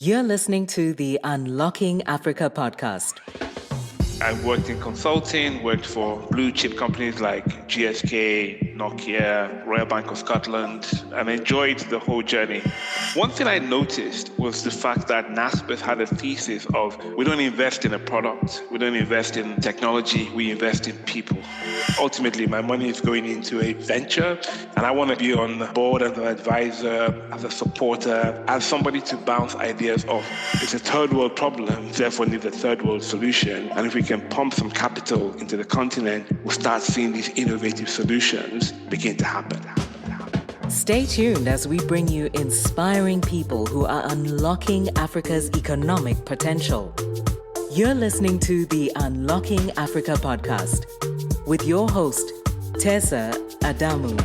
You're listening to the Unlocking Africa podcast. I've worked in consulting, worked for blue chip companies like GSK, Nokia, Royal Bank of Scotland, and enjoyed the whole journey. One thing I noticed was the fact that Naspers had a thesis of we don't invest in a product, we don't invest in technology, we invest in people. Ultimately, my money is going into a venture, and I want to be on board as an advisor, as a supporter, as somebody to bounce ideas off. It's a third world problem, therefore needs a third world solution. And if we can pump some capital into the continent, we'll start seeing these innovative solutions begin to happen. Stay tuned as we bring you inspiring people who are unlocking Africa's economic potential. You're listening to the Unlocking Africa podcast with your host, Tessa Adamu.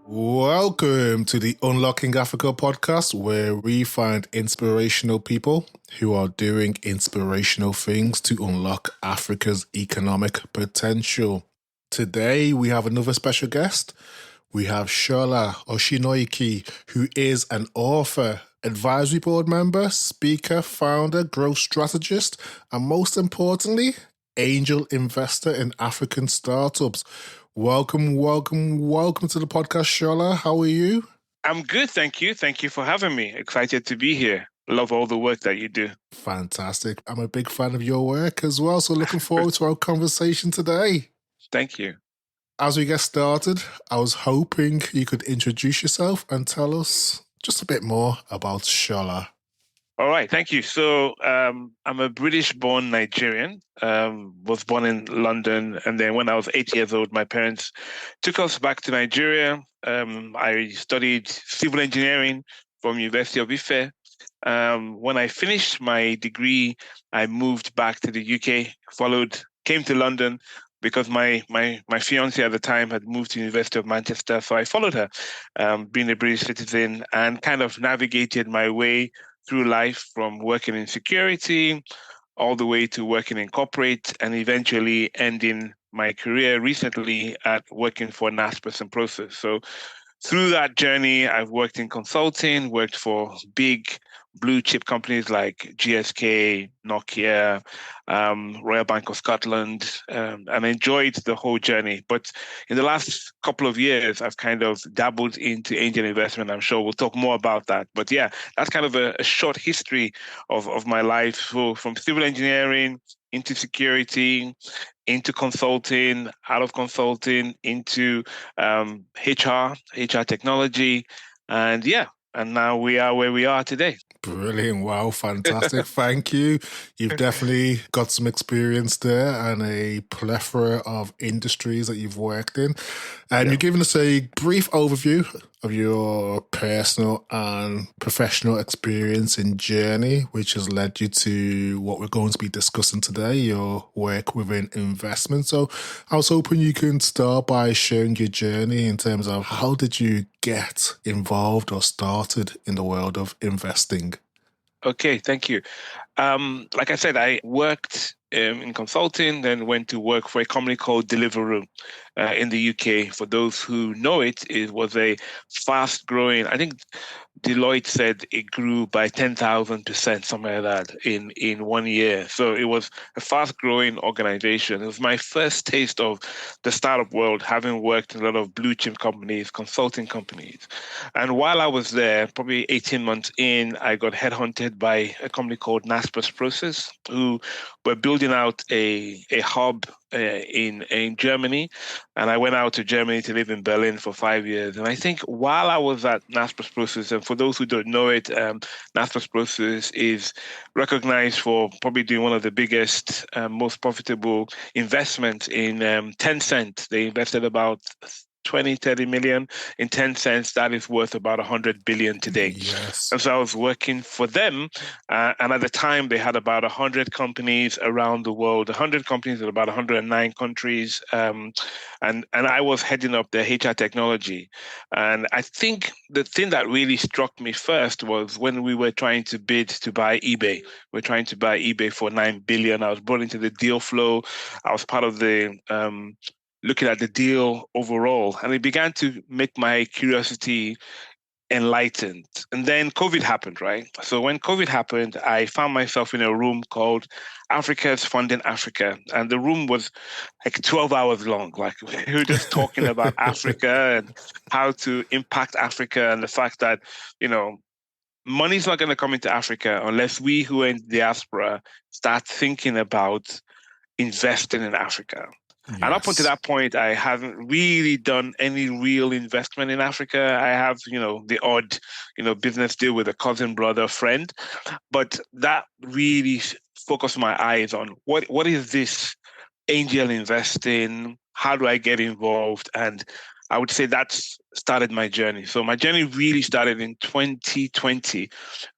Welcome to the Unlocking Africa podcast, where we find inspirational people who are doing inspirational things to unlock Africa's economic potential. Today, we have another special guest. We have Sola Osinoiki, who is an author, advisory board member, speaker, founder, growth strategist, and most importantly, angel investor in African startups. Welcome to the podcast, Sola. How are you? I'm good, thank you. Thank you for having me. Excited to be here. Love all the work that you do. Fantastic. I'm a big fan of your work as well, so looking forward to our conversation today. Thank you. As we get started, I was hoping you could introduce yourself and tell us just a bit more about Sola. All right, thank you. So I'm a British-born Nigerian, was born in London. And then when I was 8 years old, my parents took us back to Nigeria. I studied civil engineering from University of Ife. When I finished my degree, I moved back to the UK, came to London, because my fiancée at the time had moved to the University of Manchester. So I followed her, being a British citizen, and kind of navigated my way through life from working in security all the way to working in corporate and eventually ending my career recently at working for Naspers and Process. So through that journey, I've worked in consulting, worked for big blue chip companies like GSK, Nokia, Royal Bank of Scotland, and enjoyed the whole journey. But in the last couple of years, I've kind of dabbled into angel investment. I'm sure we'll talk more about that. But yeah, that's kind of a short history of my life. So from civil engineering into security, into consulting, out of consulting, into HR technology. And yeah, and now we are where we are today. Brilliant. Wow, fantastic. Thank you. You've definitely got some experience there and a plethora of industries that you've worked in. And you've given us a brief overview of your personal and professional experience and journey, which has led you to what we're going to be discussing today, your work within investment. So I was hoping you can start by sharing your journey in terms of how did you get involved or started in the world of investing? Okay, thank you. Like I said, I worked in consulting, then went to work for a company called Deliveroo in the UK. For those who know it, it was a fast-growing, I think Deloitte said it grew by 10,000%, something like that, in 1 year. So it was a fast-growing organization. It was my first taste of the startup world, having worked in a lot of blue chip companies, consulting companies. And while I was there, probably 18 months in, I got headhunted by a company called Naspers Process, who were building out a hub in Germany. And I went out to Germany to live in Berlin for 5 years. And I think while I was at Naspers Process, and for those who don't know it, Naspers Process is recognized for probably doing one of the biggest, most profitable investments in Tencent. They invested about 20-30 million in Tencent. That is worth about 100 billion today. Yes. And so I was working for them. And at the time, they had about 100 companies around the world, 100 companies in about 109 countries. And I was heading up their HR technology. And I think the thing that really struck me first was when we were trying to bid to buy eBay. We're trying to buy eBay for 9 billion. I was brought into the deal flow. I was part of the looking at the deal overall. And it began to make my curiosity enlightened. And then COVID happened, right? So when COVID happened, I found myself in a room called Africa's Funding Africa. And the room was like 12 hours long. Like we were just talking about Africa and how to impact Africa and the fact that, money's not going to come into Africa unless we who are in the diaspora start thinking about investing in Africa. And up until Yes. that point, I haven't really done any real investment in Africa. I have, the odd, business deal with a cousin, brother, friend, but that really focused my eyes on what is this angel investing? How do I get involved? And I would say that's started my journey. So my journey really started in 2020,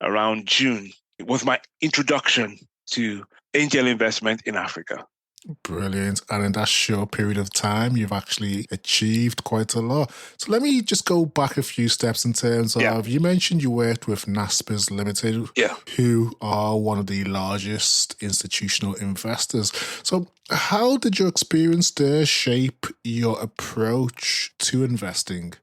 around June. It was my introduction to angel investment in Africa. Brilliant. And in that short period of time, you've actually achieved quite a lot. So let me just go back a few steps in terms Yeah. of, you mentioned you worked with Naspers Limited, Yeah. who are one of the largest institutional investors. So how did your experience there shape your approach to investing?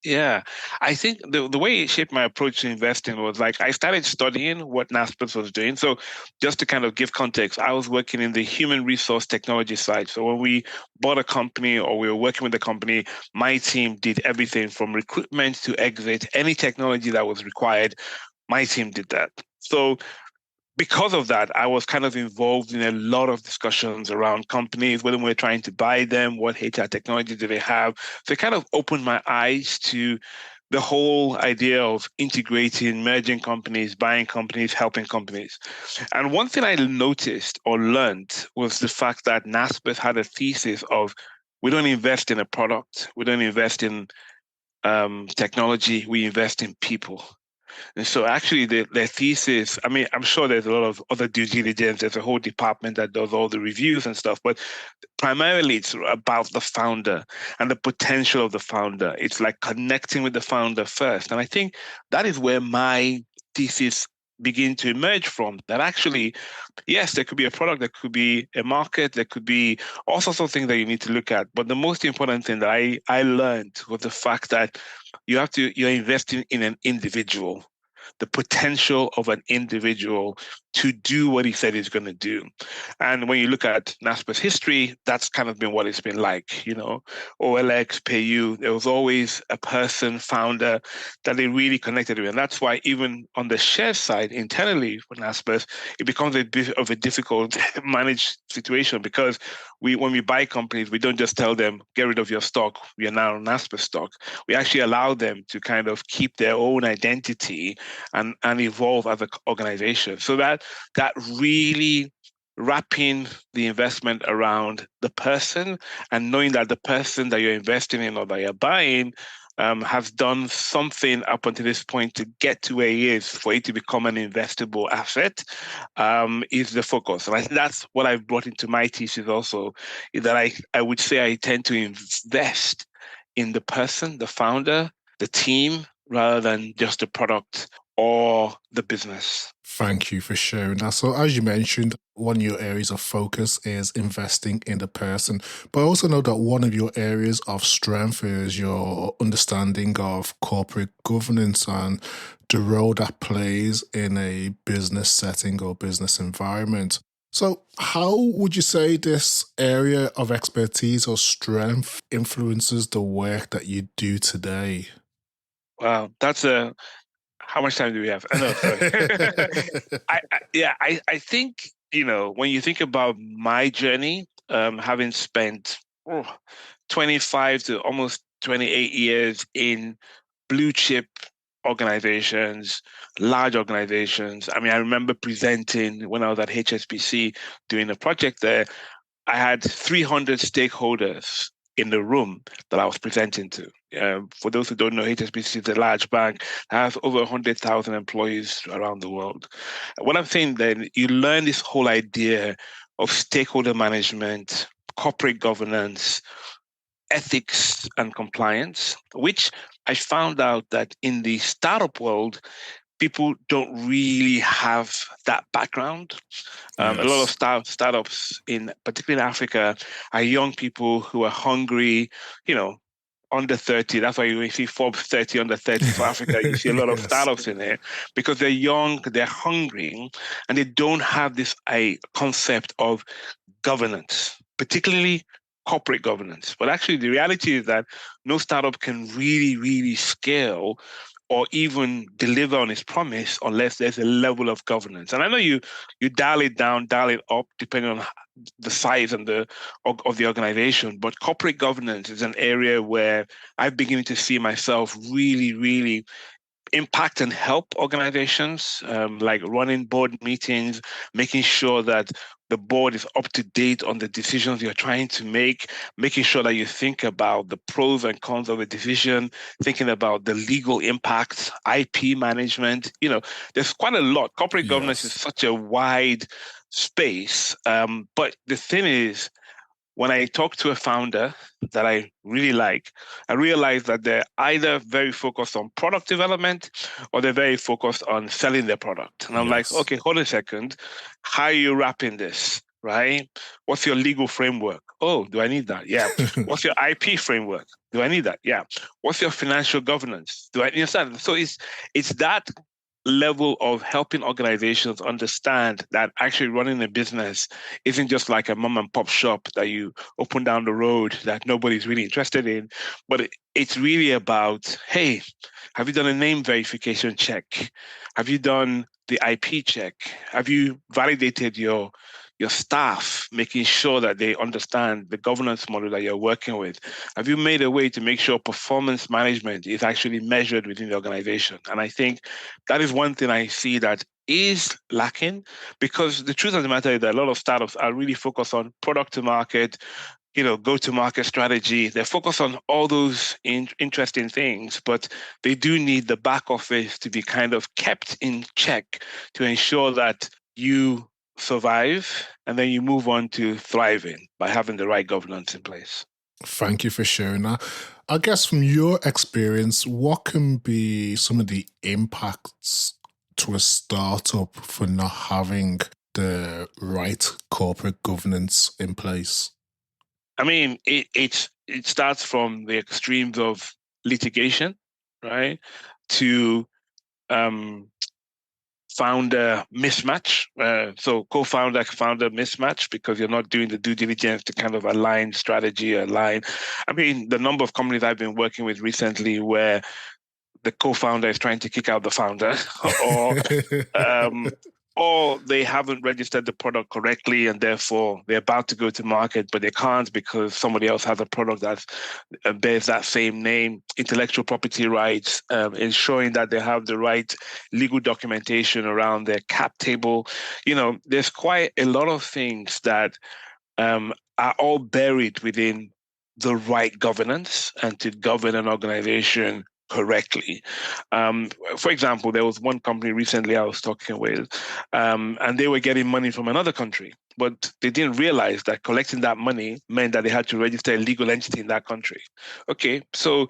Yeah, I think the way it shaped my approach to investing was like I started studying what Naspers was doing. So just to kind of give context, I was working in the human resource technology side. So when we bought a company or we were working with the company, my team did everything from recruitment to exit, any technology that was required, my team did that. So because of that, I was kind of involved in a lot of discussions around companies, whether we're trying to buy them, what HR technology do they have. So it kind of opened my eyes to the whole idea of integrating, merging companies, buying companies, helping companies. And one thing I noticed or learned was the fact that Naspers had a thesis of we don't invest in a product, we don't invest in technology, we invest in people. And so actually their thesis, I mean, I'm sure there's a lot of other due diligence. There's a whole department that does all the reviews and stuff, but primarily it's about the founder and the potential of the founder. It's like connecting with the founder first. And I think that is where my thesis begin to emerge from, that actually, yes, there could be a product, there could be a market, there could be all sorts of things that you need to look at. But the most important thing that I learned was the fact that you're investing in an individual, the potential of an individual to do what he said he's going to do. And when you look at Nasper's history, that's kind of been what it's been like, OLX, PayU, there was always a person, founder that they really connected with. And that's why even on the share side internally for Nasper's, it becomes a bit of a difficult managed situation because when we buy companies, we don't just tell them, get rid of your stock, we are now Nasper stock. We actually allow them to kind of keep their own identity and evolve as an organization. So that really wrapping the investment around the person and knowing that the person that you're investing in or that you're buying has done something up until this point to get to where he is for it to become an investable asset is the focus. And I think that's what I've brought into my thesis also, is that I would say I tend to invest in the person, the founder, the team, rather than just the product or the business. Thank you for sharing that. So, as you mentioned, one of your areas of focus is investing in the person. But I also know that one of your areas of strength is your understanding of corporate governance and the role that plays in a business setting or business environment. So, how would you say this area of expertise or strength influences the work that you do today? Wow, how much time do we have? No, sorry. I think, when you think about my journey, having spent 25 to almost 28 years in blue chip organizations, large organizations. I mean, I remember presenting when I was at HSBC doing a project there. I had 300 stakeholders in the room that I was presenting to. For those who don't know, HSBC is a large bank that has over 100,000 employees around the world. What I'm saying then, you learn this whole idea of stakeholder management, corporate governance, ethics and compliance, which I found out that in the startup world, people don't really have that background. A lot of startups, particularly in Africa, are young people who are hungry, you know, under 30. That's why you see Forbes 30 under 30 for Africa. You see a lot of Yes. startups in there because they're young, they're hungry, and they don't have this concept of governance, particularly corporate governance. But actually, the reality is that no startup can really, really scale or even deliver on its promise unless there's a level of governance. And I know you dial it down, dial it up, depending on the size and of the organization. But corporate governance is an area where I'm beginning to see myself really, really impact and help organizations, like running board meetings, making sure that the board is up to date on the decisions you're trying to make, making sure that you think about the pros and cons of a decision, thinking about the legal impacts, IP management. There's quite a lot. Corporate governance is such a wide space. But the thing is, when I talk to a founder that I really like, I realize that they're either very focused on product development or they're very focused on selling their product. And I'm like, okay, hold a second. How are you wrapping this, right? What's your legal framework? Oh, do I need that? Yeah. What's your IP framework? Do I need that? Yeah. What's your financial governance? Do I understand? So it's that level of helping organizations understand that actually running a business isn't just like a mom and pop shop that you open down the road that nobody's really interested in, but it's really about, hey, have you done a name verification check? Have you done the IP check? Have you validated your staff, making sure that they understand the governance model that you're working with? Have you made a way to make sure performance management is actually measured within the organization? And I think that is one thing I see that is lacking, because the truth of the matter is that a lot of startups are really focused on product to market, go-to-market strategy. They're focused on all those interesting things, but they do need the back office to be kind of kept in check to ensure that you survive and then you move on to thriving by having the right governance in place. Thank you for sharing that. I guess from your experience, what can be some of the impacts to a startup for not having the right corporate governance in place? I mean, it starts from the extremes of litigation, right, to founder mismatch. So co-founder, founder mismatch, because you're not doing the due diligence to kind of align strategy, I mean, the number of companies I've been working with recently where the co-founder is trying to kick out the founder or they haven't registered the product correctly and therefore they're about to go to market, but they can't because somebody else has a product that bears that same name, intellectual property rights, ensuring that they have the right legal documentation around their cap table. There's quite a lot of things that are all buried within the right governance and to govern an organization correctly. For example, there was one company recently I was talking with, and they were getting money from another country, but they didn't realize that collecting that money meant that they had to register a legal entity in that country. Okay, so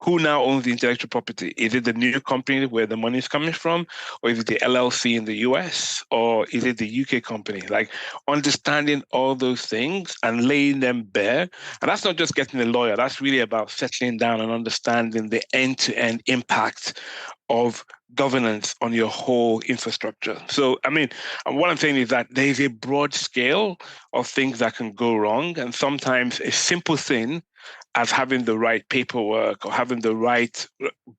who now owns the intellectual property? Is it the new company where the money is coming from? Or is it the LLC in the US? Or is it the UK company? Like understanding all those things and laying them bare. And that's not just getting a lawyer. That's really about settling down and understanding the end-to-end impact of governance on your whole infrastructure. So, I mean, what I'm saying is that there's a broad scale of things that can go wrong. And sometimes a simple thing as having the right paperwork or having the right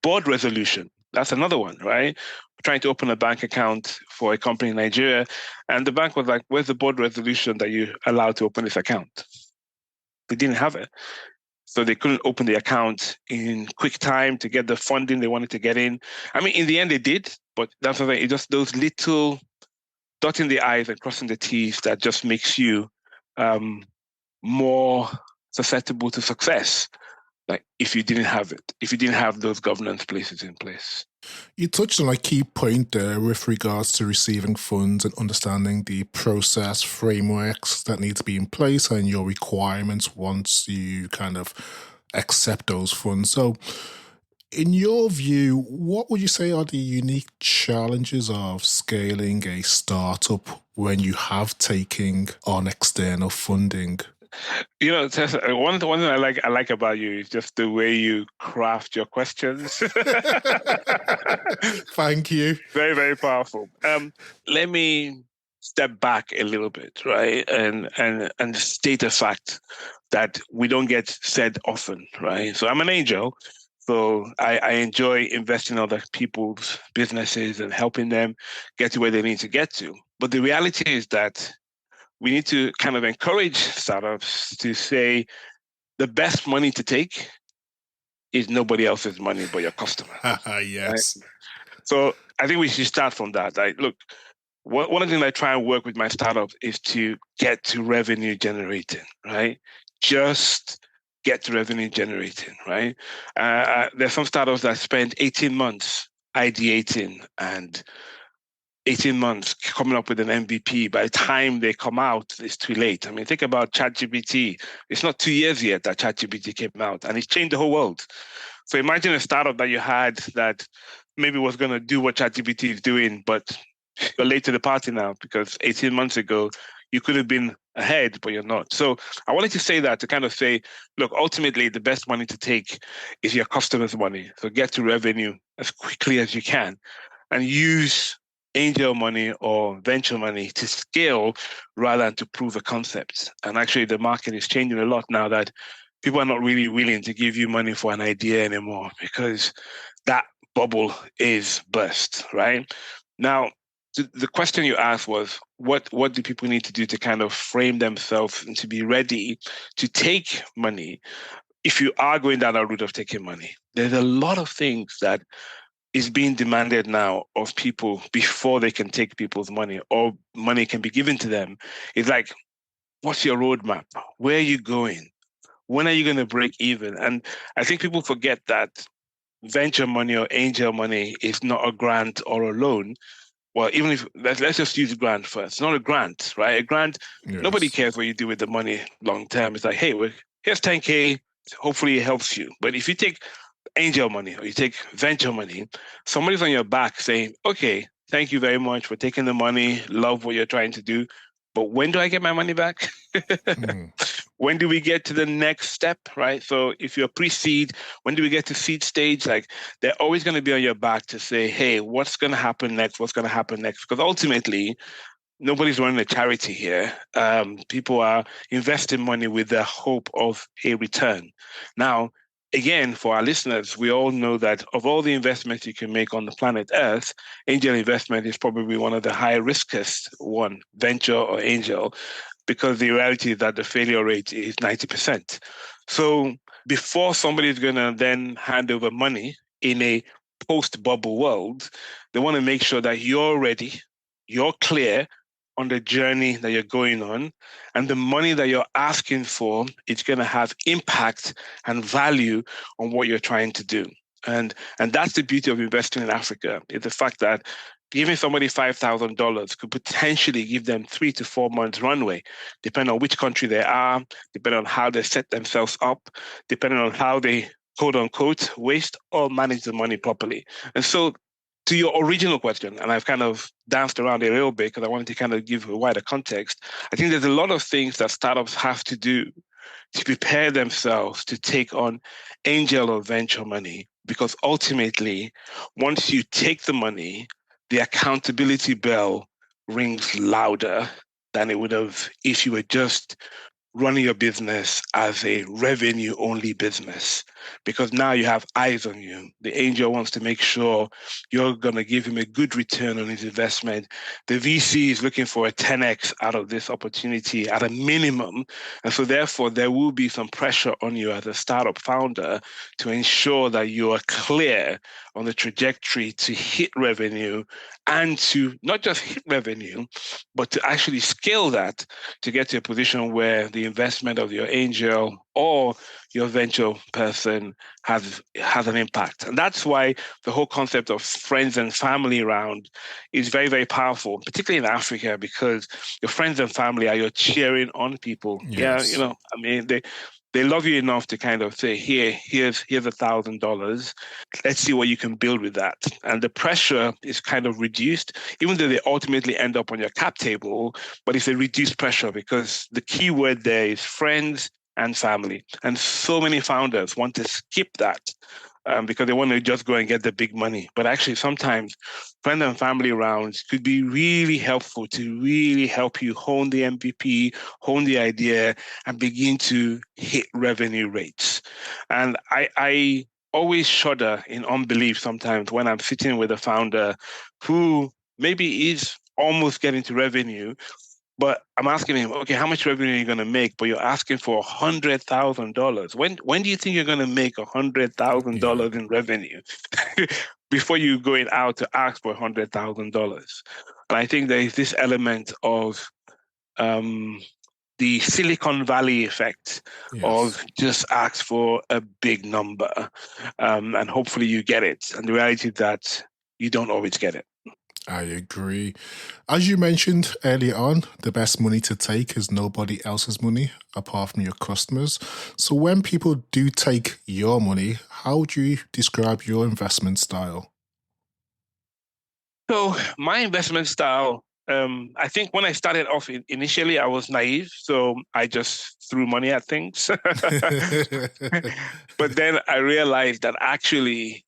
board resolution. That's another one, right? We're trying to open a bank account for a company in Nigeria. And the bank was like, where's the board resolution that you allowed to open this account? They didn't have it. So they couldn't open the account in quick time to get the funding they wanted to get in. I mean, in the end, they did, but that's what it's just those little dotting the I's and crossing the T's that just makes you more susceptible to success. Like if you didn't have it, if you didn't have those governance places in place. You touched on a key point there with regards to receiving funds and understanding the process frameworks that need to be in place and your requirements once you kind of accept those funds. So in your view, what would you say are the unique challenges of scaling a startup when you have taken on external funding? Tessa, one thing I like about you is just the way you craft your questions. Thank you. Very, very powerful. Let me step back a little bit, right? And state a fact that we don't get said often, right? So I'm an angel. So I enjoy investing in other people's businesses and helping them get to where they need to get to. But the reality is that we need to kind of encourage startups to say the best money to take is nobody else's money but your customer. Right? Yes. So I think we should start from that. Like, look, one of the things I try and work with my startups is to get to revenue generating, right? Just get to revenue generating, right? There's some startups that spend 18 months ideating and 18 months coming up with an MVP. By the time they come out, it's too late. I mean, think about ChatGPT. It's not 2 years yet that ChatGPT came out, and it's changed the whole world. So imagine a startup that you had that maybe was going to do what ChatGPT is doing, but you're late to the party now because 18 months ago, you could have been ahead, but you're not. So I wanted to say that to kind of say, look, ultimately, the best money to take is your customer's money. So get to revenue as quickly as you can and use angel money or venture money to scale rather than to prove a concept. And actually, the market is changing a lot now that people are not really willing to give you money for an idea anymore because that bubble is burst, right? Now, the question you asked was, what do people need to do to kind of frame themselves and to be ready to take money if you are going down that route of taking money? There's a lot of things that is being demanded now of people before they can take people's money or money can be given to them. It's like, what's your roadmap? Where are you going? When are you going to break even? And I think people forget that venture money or angel money is not a grant or a loan. Well, even if let's just use grant first. It's not a grant, right? A grant, nobody Yes. cares what you do with the money long term. It's like, hey, here's 10K. Hopefully it helps you. But if you take angel money or you take venture money, somebody's on your back saying, okay, thank you very much for taking the money. Love what you're trying to do. But when do I get my money back? Mm. When do we get to the next step, right? So if you're pre-seed, when do we get to seed stage? Like they're always going to be on your back to say, hey, what's going to happen next? What's going to happen next? Because ultimately, nobody's running a charity here. People are investing money with the hope of a return. Now, again, for our listeners, we all know that of all the investments you can make on the planet Earth, angel investment is probably one of the high riskiest one, venture or angel, because the reality is that the failure rate is 90%. So before somebody is going to then hand over money in a post-bubble world, they want to make sure that you're ready, you're clear on the journey that you're going on, and the money that you're asking for is going to have impact and value on what you're trying to do. And that's the beauty of investing in Africa, is the fact that giving somebody $5,000 could potentially give them 3 to 4 months runway, depending on which country they are, depending on how they set themselves up, depending on how they quote unquote waste or manage the money properly. And so to your original question, and I've kind of danced around it a little bit because I wanted to kind of give a wider context. I think there's a lot of things that startups have to do to prepare themselves to take on angel or venture money, because ultimately, once you take the money, the accountability bell rings louder than it would have if you were just running your business as a revenue only business, because now you have eyes on you. The angel wants to make sure you're going to give him a good return on his investment. The VC is looking for a 10x out of this opportunity at a minimum. And so therefore, there will be some pressure on you as a startup founder to ensure that you are clear on the trajectory to hit revenue and to not just hit revenue, but to actually scale that to get to a position where the investment of your angel or your venture person has an impact. And that's why the whole concept of friends and family around is very, very powerful, particularly in Africa, because your friends and family are your cheering on people. Yeah, Yes. I mean, they love you enough to kind of say, here's $1,000. Let's see what you can build with that. And the pressure is kind of reduced, even though they ultimately end up on your cap table, but it's a reduced pressure because the key word there is friends and family. And so many founders want to skip that because they want to just go and get the big money. But actually, sometimes friend and family rounds could be really helpful to really help you hone the MVP, hone the idea, and begin to hit revenue rates. And I always shudder in unbelief sometimes when I'm sitting with a founder who maybe is almost getting to revenue, but I'm asking him, okay, how much revenue are you going to make? But you're asking for $100,000. When do you think you're going to make $100,000 in revenue before you going out to ask for $100,000? And I think there is this element of the Silicon Valley effect of just ask for a big number, and hopefully you get it. And the reality is that you don't always get it. I agree. As you mentioned earlier on, the best money to take is nobody else's money apart from your customers. So when people do take your money, how would you describe your investment style? So my investment style, I think when I started off initially, I was naive. So I just threw money at things. But then I realized that actually,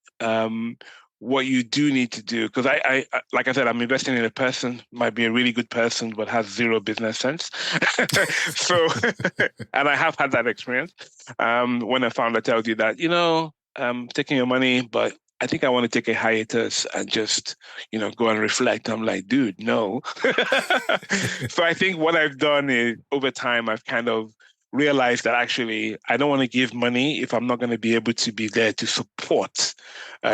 what you do need to do, because I, like I said, I'm investing in a person, might be a really good person, but has zero business sense. So, and I have had that experience. When a founder tells you that, taking your money, but I think I want to take a hiatus and just, go and reflect. I'm like, dude, no. So I think what I've done is over time, I've kind of realized that actually I don't want to give money if I'm not going to be able to be there to support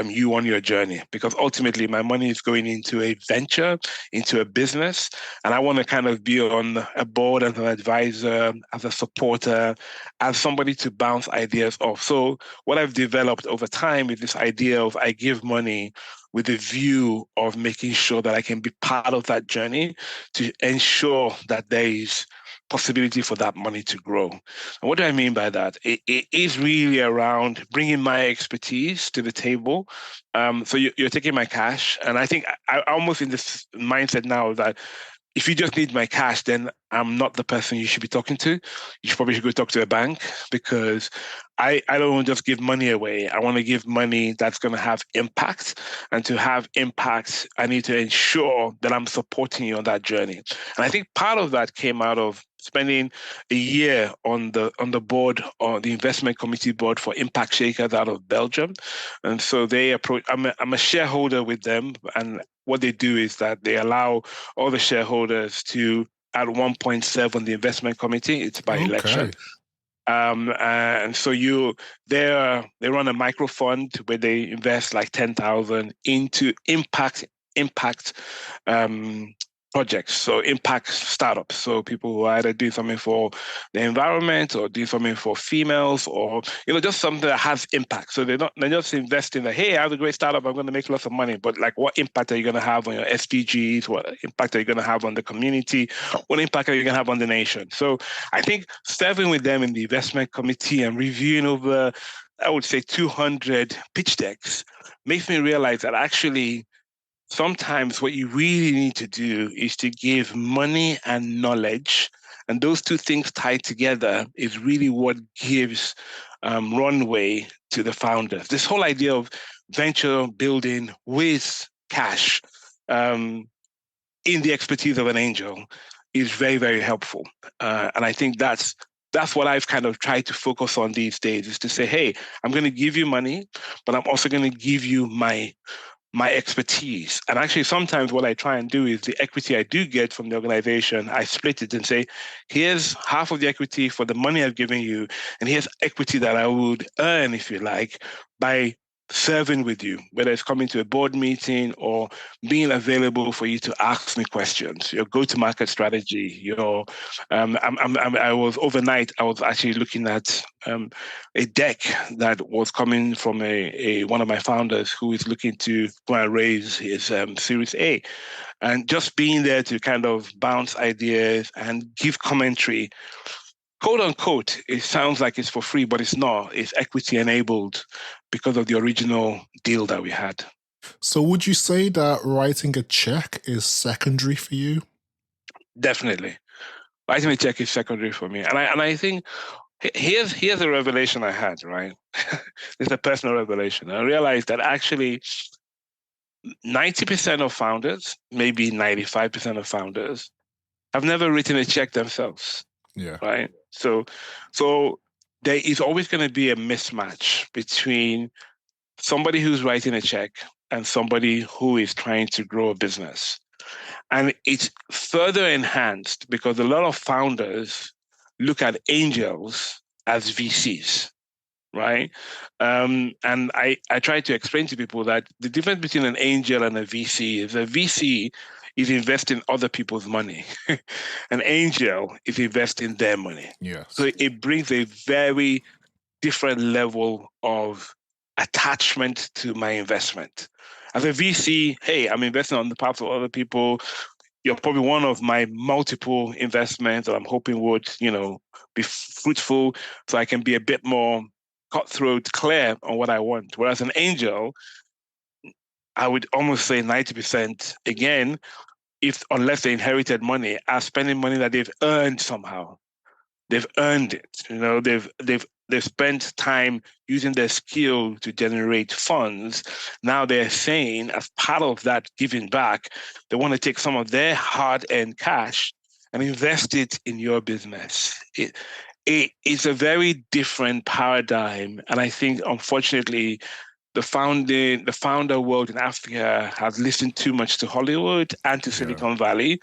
you on your journey, because ultimately my money is going into a venture, into a business, and I want to kind of be on a board as an advisor, as a supporter, as somebody to bounce ideas off. So what I've developed over time is this idea of I give money with a view of making sure that I can be part of that journey to ensure that there is possibility for that money to grow. And what do I mean by that? It is really around bringing my expertise to the table. So you're taking my cash, and I think I'm almost in this mindset now that if you just need my cash, then I'm not the person you should be talking to. You probably should go talk to a bank, because I don't want to just give money away. I want to give money that's going to have impact. And to have impact, I need to ensure that I'm supporting you on that journey. And I think part of that came out of spending a year on the board, or the investment committee board for Impact Shakers out of Belgium. And so they approach, I'm a shareholder with them, and what they do is that they allow all the shareholders to at 1.7 the investment committee. It's by election. And so they run a micro fund where they invest like 10,000 into impact projects, so impact startups. So people who are either doing something for the environment or doing something for females, or just something that has impact. So they're just investing that, hey, I have a great startup, I'm going to make lots of money, but like, what impact are you going to have on your SDGs? What impact are you going to have on the community? What impact are you going to have on the nation? So I think serving with them in the investment committee and reviewing over, I would say, 200 pitch decks makes me realize that actually sometimes what you really need to do is to give money and knowledge. And those two things tied together is really what gives runway to the founders. This whole idea of venture building with cash in the expertise of an angel is very, very helpful. And I think that's what I've kind of tried to focus on these days, is to say, hey, I'm going to give you money, but I'm also going to give you my expertise. And actually, sometimes what I try and do is the equity I do get from the organization, I split it and say, here's half of the equity for the money I've given you, and here's equity that I would earn, if you like, by serving with you, whether it's coming to a board meeting or being available for you to ask me questions, your go-to-market strategy, I was overnight, I was actually looking at a deck that was coming from one of my founders who is looking to go and raise his Series A. And just being there to kind of bounce ideas and give commentary quote unquote, it sounds like it's for free, but it's not. It's equity enabled because of the original deal that we had. So would you say that writing a check is secondary for you? Definitely. Writing a check is secondary for me. And I think here's a revelation I had, right? It's a personal revelation. I realized that actually 90% of founders, maybe 95% of founders, have never written a check themselves, Yeah. right? So there is always going to be a mismatch between somebody who's writing a check and somebody who is trying to grow a business. And it's further enhanced because a lot of founders look at angels as VCs, right? And I try to explain to people that the difference between an angel and a VC is a VC is investing other people's money. An angel is investing their money. Yes. So it brings a very different level of attachment to my investment. As a VC, hey, I'm investing on the behalf of other people. You're probably one of my multiple investments that I'm hoping would, be fruitful so I can be a bit more cutthroat, clear on what I want. Whereas an angel, I would almost say 90% again, if unless they inherited money, are spending money that they've earned somehow. They've earned it. They've spent time using their skill to generate funds. Now they're saying, as part of that giving back, they want to take some of their hard-earned cash and invest it in your business. It's a very different paradigm, and I think, unfortunately, the founder world in Africa has listened too much to Hollywood and to Silicon Valley,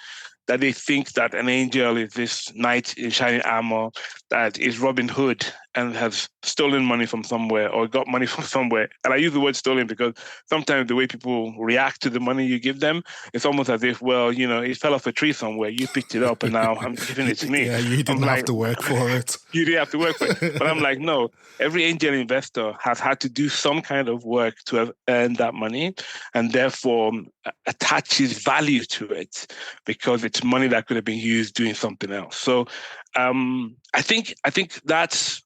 that they think that an angel is this knight in shining armor that is Robin Hood and has stolen money from somewhere or got money from somewhere. And I use the word stolen because sometimes the way people react to the money you give them, it's almost as if, well, it fell off a tree somewhere. You picked it up and now I'm giving it to me. Yeah, you didn't have to work for it. You didn't have to work for it. But I'm like, no, every angel investor has had to do some kind of work to have earned that money and therefore attaches value to it because it's money that could have been used doing something else. So I think that's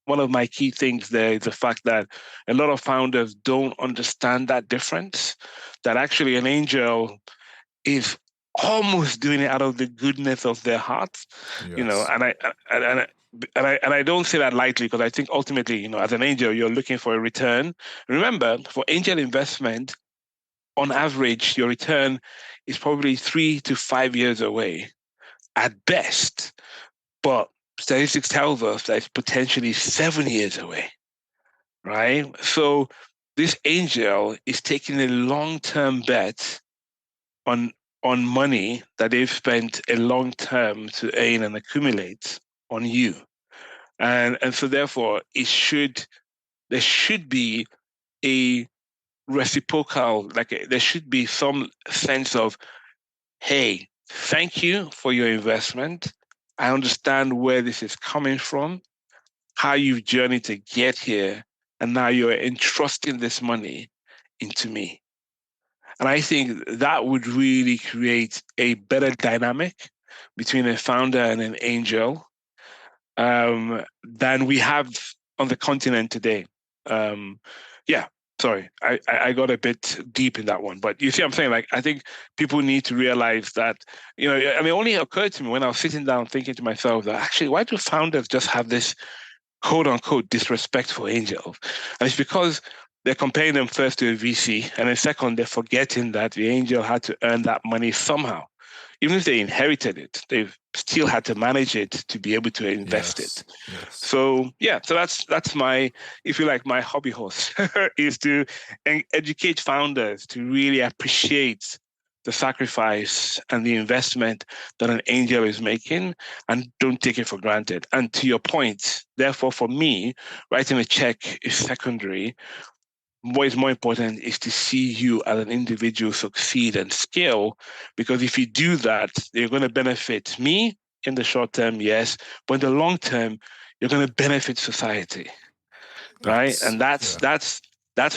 one of my key things there is the fact that a lot of founders don't understand that difference, that actually an angel is almost doing it out of the goodness of their hearts, Yes. and I don't say that lightly because I think ultimately, as an angel, you're looking for a return. Remember, for angel investment, on average, your return is probably 3 to 5 years away at best. But statistics tells us that it's potentially 7 years away, right? So this angel is taking a long-term bet on money that they've spent a long term to earn and accumulate on you. And so therefore there should be a reciprocal, there should be some sense of, hey, thank you for your investment. I understand where this is coming from, how you've journeyed to get here, and now you're entrusting this money into me. And I think that would really create a better dynamic between a founder and an angel than we have on the continent today. Yeah, sorry, I got a bit deep in that one. But you see what I'm saying? Like, I think people need to realize that, it only occurred to me when I was sitting down thinking to myself that actually, why do founders just have this quote unquote disrespect for angels? And it's because they're comparing them first to a VC, and then second, they're forgetting that the angel had to earn that money somehow. Even if they inherited it, they've still had to manage it to be able to invest it. Yes. So that's my, if you like, my hobby horse is to educate founders to really appreciate the sacrifice and the investment that an angel is making and don't take it for granted. And to your point, therefore, for me, writing a check is secondary. What is more important is to see you as an individual succeed and scale, because if you do that, you're going to benefit me in the short term, yes, but in the long term, you're going to benefit society, right? And that's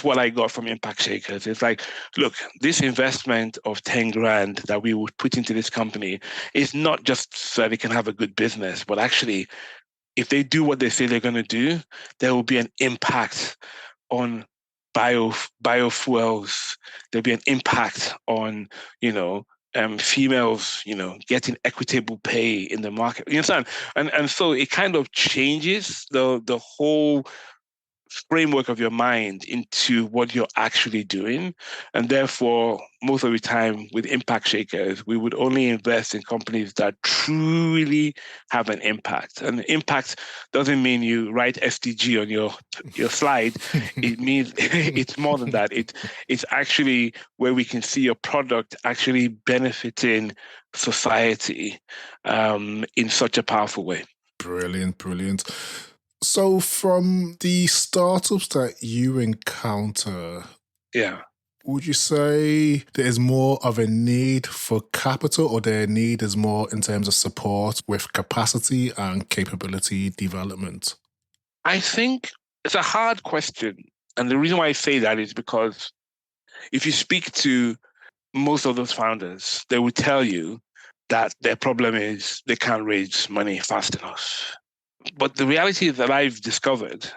what I got from Impact Shakers. It's like, look, this investment of 10 grand that we would put into this company is not just so that it can have a good business, but actually if they do what they say they're going to do, there will be an impact on biofuels. There'll be an impact on, females, getting equitable pay in the market. You understand? And so it kind of changes the whole framework of your mind into what you're actually doing. And therefore, most of the time with impact shakers, we would only invest in companies that truly have an impact. And impact doesn't mean you write SDG on your slide. It means it's more than that. It's actually where we can see your product actually benefiting society in such a powerful way. Brilliant, brilliant. So from the startups that you encounter, Yeah. would you say there is more of a need for capital, or their need is more in terms of support with capacity and capability development? I think it's a hard question. And the reason why I say that is because if you speak to most of those founders, they will tell you that their problem is they can't raise money fast enough. But the reality that I've discovered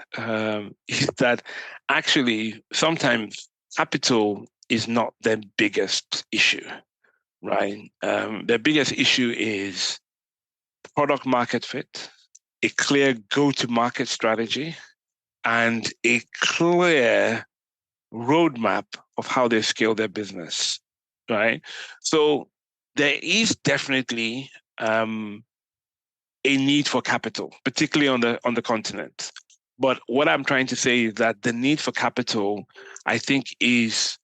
is that actually sometimes capital is not their biggest issue, right? Their biggest issue is product market fit, a clear go-to-market strategy, and a clear roadmap of how they scale their business, right? So there is definitely a need for capital, particularly on the continent. But what I'm trying to say is that the need for capital, I think, is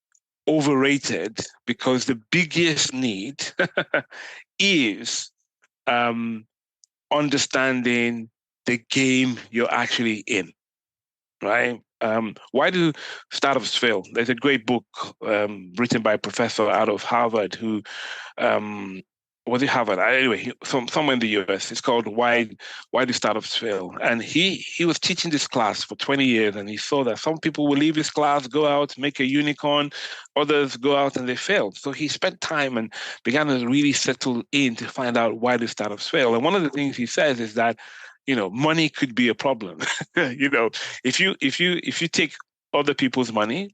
overrated because the biggest need is understanding the game you're actually in, right? Why do startups fail? There's a great book written by a professor out of Harvard who was it Harvard? Anyway, somewhere in the US. It's called Why Do Startups Fail? And he was teaching this class for 20 years, and he saw that some people will leave his class, go out, make a unicorn, others go out and they fail. So he spent time and began to really settle in to find out why do startups fail. And one of the things he says is that money could be a problem. If you take other people's money,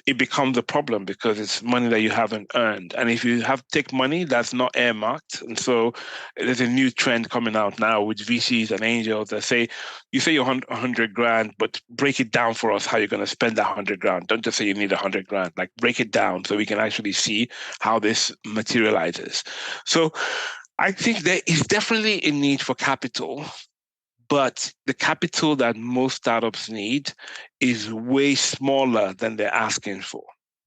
it becomes a problem because it's money that you haven't earned. And if you have take money that's not earmarked, and so there's a new trend coming out now with VCs and angels that say, you say you're 100 grand, but break it down for us how you're going to spend that 100 grand. Don't just say you need 100 grand, like break it down so we can actually see how this materializes. So I think there is definitely a need for capital, but the capital that most startups need is way smaller than they're asking for,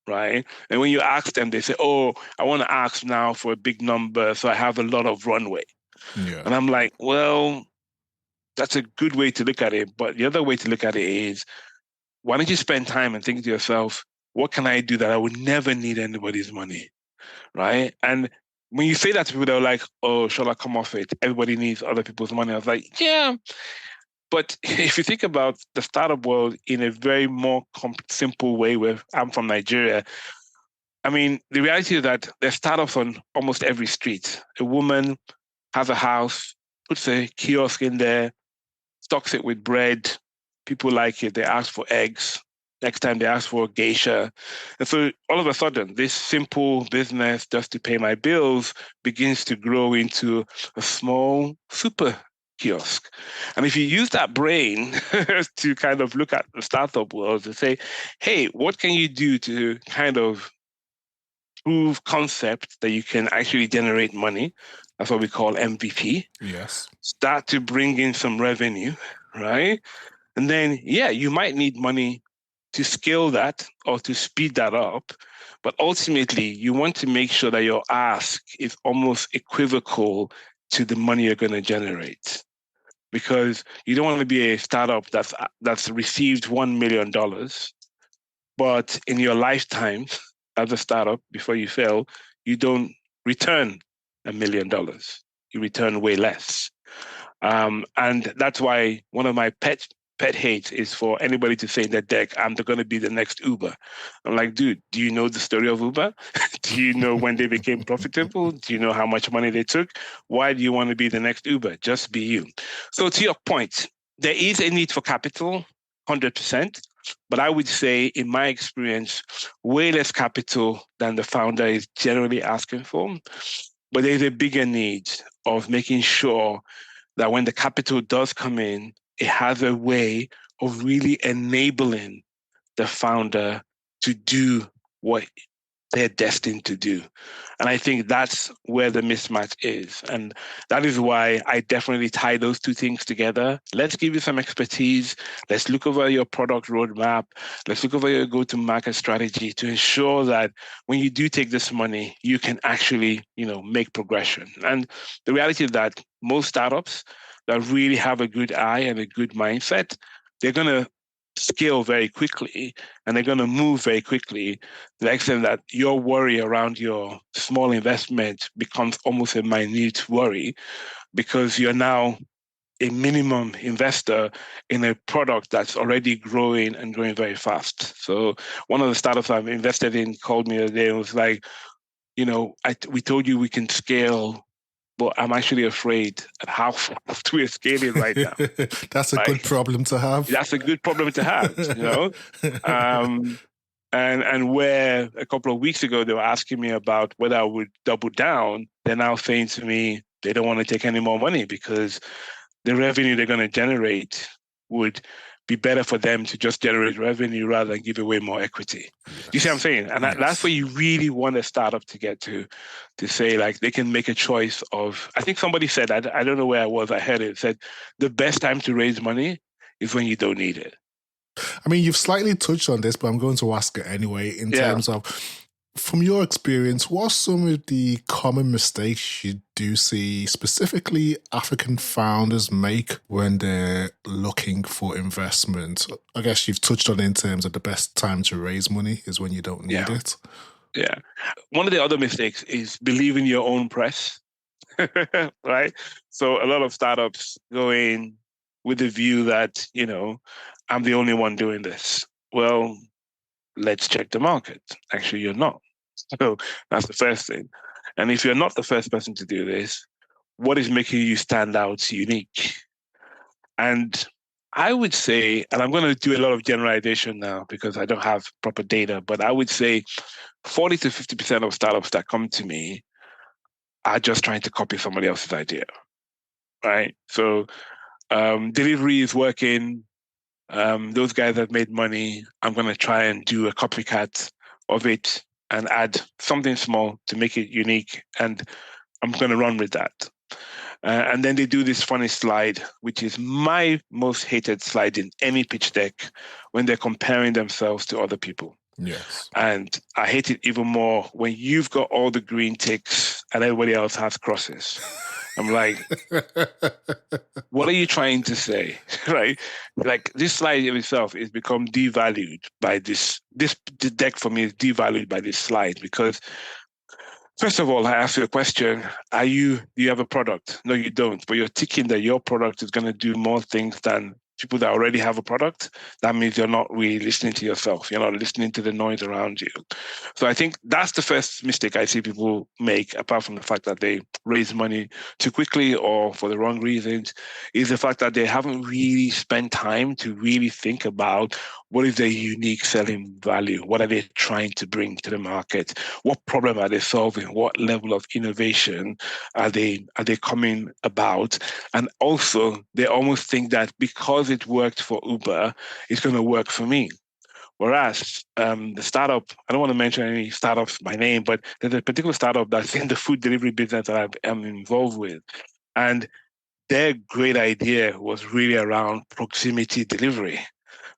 right? And when you ask them, they say, oh, I want to ask now for a big number, so I have a lot of runway. Yeah. And I'm like, well, that's a good way to look at it. But the other way to look at it is, why don't you spend time and think to yourself, what can I do that I would never need anybody's money, right? And when you say that to people, they're like, oh, shall I come off it? Everybody needs other people's money. I was like, yeah. But if you think about the startup world in a very more simple way, where I'm from Nigeria, I mean, the reality is that there's startups on almost every street. A woman has a house, puts a kiosk in there, stocks it with bread. People like it. They ask for eggs. Next time they ask for geisha. And so all of a sudden, this simple business just to pay my bills begins to grow into a small super kiosk. And if you use that brain to kind of look at the startup world and say, hey, what can you do to kind of prove concept that you can actually generate money? That's what we call MVP. Yes. Start to bring in some revenue, right? And then, yeah, you might need money to scale that or to speed that up. But ultimately, you want to make sure that your ask is almost equivocal to the money you're going to generate. Because you don't want to be a startup that's received $1 million, but in your lifetime as a startup, before you fail, you don't return $1 million. You return way less. And that's why one of my pet pet hate is for anybody to say in their deck, I'm going to be the next Uber. I'm like, dude, do you know the story of Uber? Do you know when they became profitable? Do you know how much money they took? Why do you want to be the next Uber? Just be you. So to your point, there is a need for capital, 100%. But I would say, in my experience, way less capital than the founder is generally asking for. But there's a bigger need of making sure that when the capital does come in, it has a way of really enabling the founder to do what they're destined to do. And I think that's where the mismatch is. And that is why I definitely tie those two things together. Let's give you some expertise. Let's look over your product roadmap. Let's look over your go-to-market strategy to ensure that when you do take this money, you can actually, make progression. And the reality is that most startups that really have a good eye and a good mindset, they're going to scale very quickly and they're going to move very quickly to the extent that your worry around your small investment becomes almost a minute worry because you're now a minimum investor in a product that's already growing and growing very fast. So one of the startups I've invested in called me the other day and was like, we told you we can scale, but I'm actually afraid at how fast we're scaling right now. That's a good problem to have. That's a good problem to have, And where a couple of weeks ago they were asking me about whether I would double down, they're now saying to me they don't want to take any more money because the revenue they're going to generate would be better for them to just generate revenue rather than give away more equity. Yes. You see what I'm saying? And that's where you really want a startup to get to say, like, they can make a choice of, I think somebody said, I don't know where I was, I heard it said, the best time to raise money is when you don't need it. I mean, you've slightly touched on this, but I'm going to ask it anyway in terms of, from your experience, what are some of the common mistakes you do see specifically African founders make when they're looking for investment? I guess you've touched on it in terms of the best time to raise money is when you don't need it. Yeah. One of the other mistakes is believing your own press, right? So a lot of startups go in with the view that, I'm the only one doing this. Well, let's check the market. Actually, you're not. So that's the first thing. And if you're not the first person to do this, what is making you stand out unique? And I would say, and I'm going to do a lot of generalization now because I don't have proper data, but I would say 40 to 50% of startups that come to me are just trying to copy somebody else's idea, right? So delivery is working. Those guys have made money. I'm going to try and do a copycat of it and add something small to make it unique. And I'm going to run with that. And then they do this funny slide, which is my most hated slide in any pitch deck when they're comparing themselves to other people. Yes. And I hate it even more when you've got all the green ticks and everybody else has crosses. I'm like, what are you trying to say, right? Like, this slide in itself is become devalued by this deck for me is devalued by this slide because, first of all, I ask you a question. Do you have a product? No, you don't. But you're ticking that your product is going to do more things than people that already have a product. That means you're not really listening to yourself. You're not listening to the noise around you. So I think that's the first mistake I see people make, apart from the fact that they raise money too quickly or for the wrong reasons, is the fact that they haven't really spent time to really think about what is their unique selling value? What are they trying to bring to the market? What problem are they solving? What level of innovation are they coming about? And also, they almost think that because it worked for Uber, it's going to work for me. Whereas the startup, I don't want to mention any startups by name, but there's a particular startup that's in the food delivery business that I'm involved with. And their great idea was really around proximity delivery.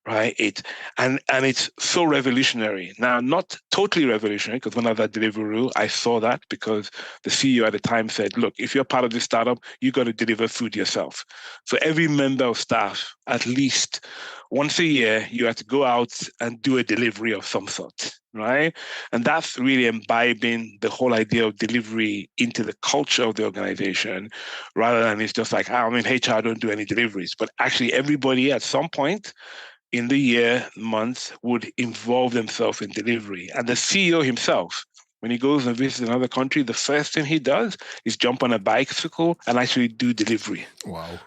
right? And it's so revolutionary. Now, not totally revolutionary, because when I was at Deliveroo, I saw that because the CEO at the time said, look, if you're part of this startup, you got to deliver food yourself. So every member of staff, at least once a year, you have to go out and do a delivery of some sort, right? And that's really imbibing the whole idea of delivery into the culture of the organization, rather than it's just like, I'm in HR, don't do any deliveries. But actually, everybody at some point in the year, months, would involve themselves in delivery. And the CEO himself, when he goes and visits another country, the first thing he does is jump on a bicycle and actually do delivery. Wow.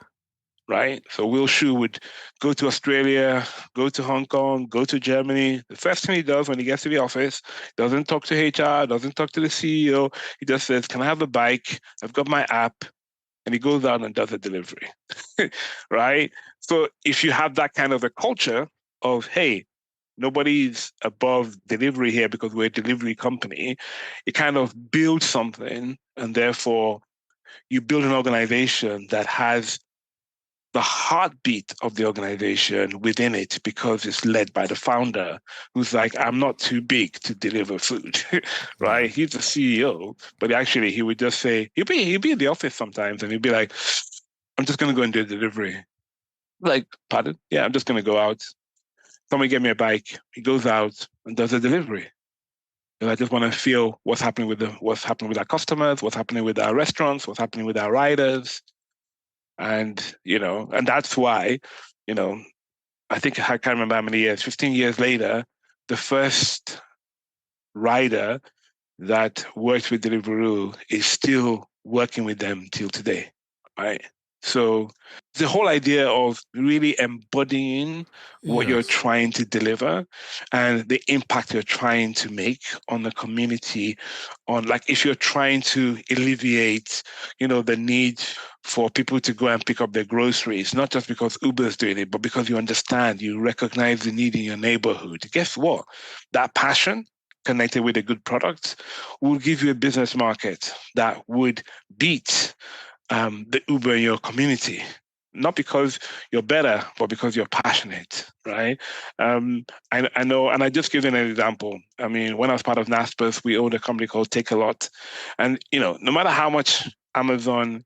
Right? So Will Shu would go to Australia, go to Hong Kong, go to Germany. The first thing he does when he gets to the office, doesn't talk to HR, doesn't talk to the CEO. He just says, can I have a bike? I've got my app. And he goes out and does a delivery, right? So if you have that kind of a culture of, hey, nobody's above delivery here because we're a delivery company, it kind of builds something, and therefore you build an organization that has the heartbeat of the organization within it, because it's led by the founder, who's like, I'm not too big to deliver food, right? Yeah. He's the CEO, but actually he would just say, he'd be in the office sometimes and he'd be like, I'm just going to go and do a delivery. Like, pardon? Yeah, I'm just going to go out. Somebody get me a bike. He goes out and does a delivery. And I just want to feel what's happening what's happening with our customers, what's happening with our restaurants, what's happening with our riders. And, and that's why, you know, I think I can't remember how many years, 15 years later, the first rider that worked with Deliveroo is still working with them till today, right? So the whole idea of really embodying what you're Yes. trying to deliver and the impact you're trying to make on the community, on, like, if you're trying to alleviate, the need for people to go and pick up their groceries, not just because Uber's doing it, but because you understand, you recognize the need in your neighborhood. Guess what? That passion connected with a good product will give you a business market that would beat the Uber in your community. Not because you're better, but because you're passionate, right? I know, and I just give you an example. I mean, when I was part of Naspers, we owned a company called Take a Lot. And, no matter how much Amazon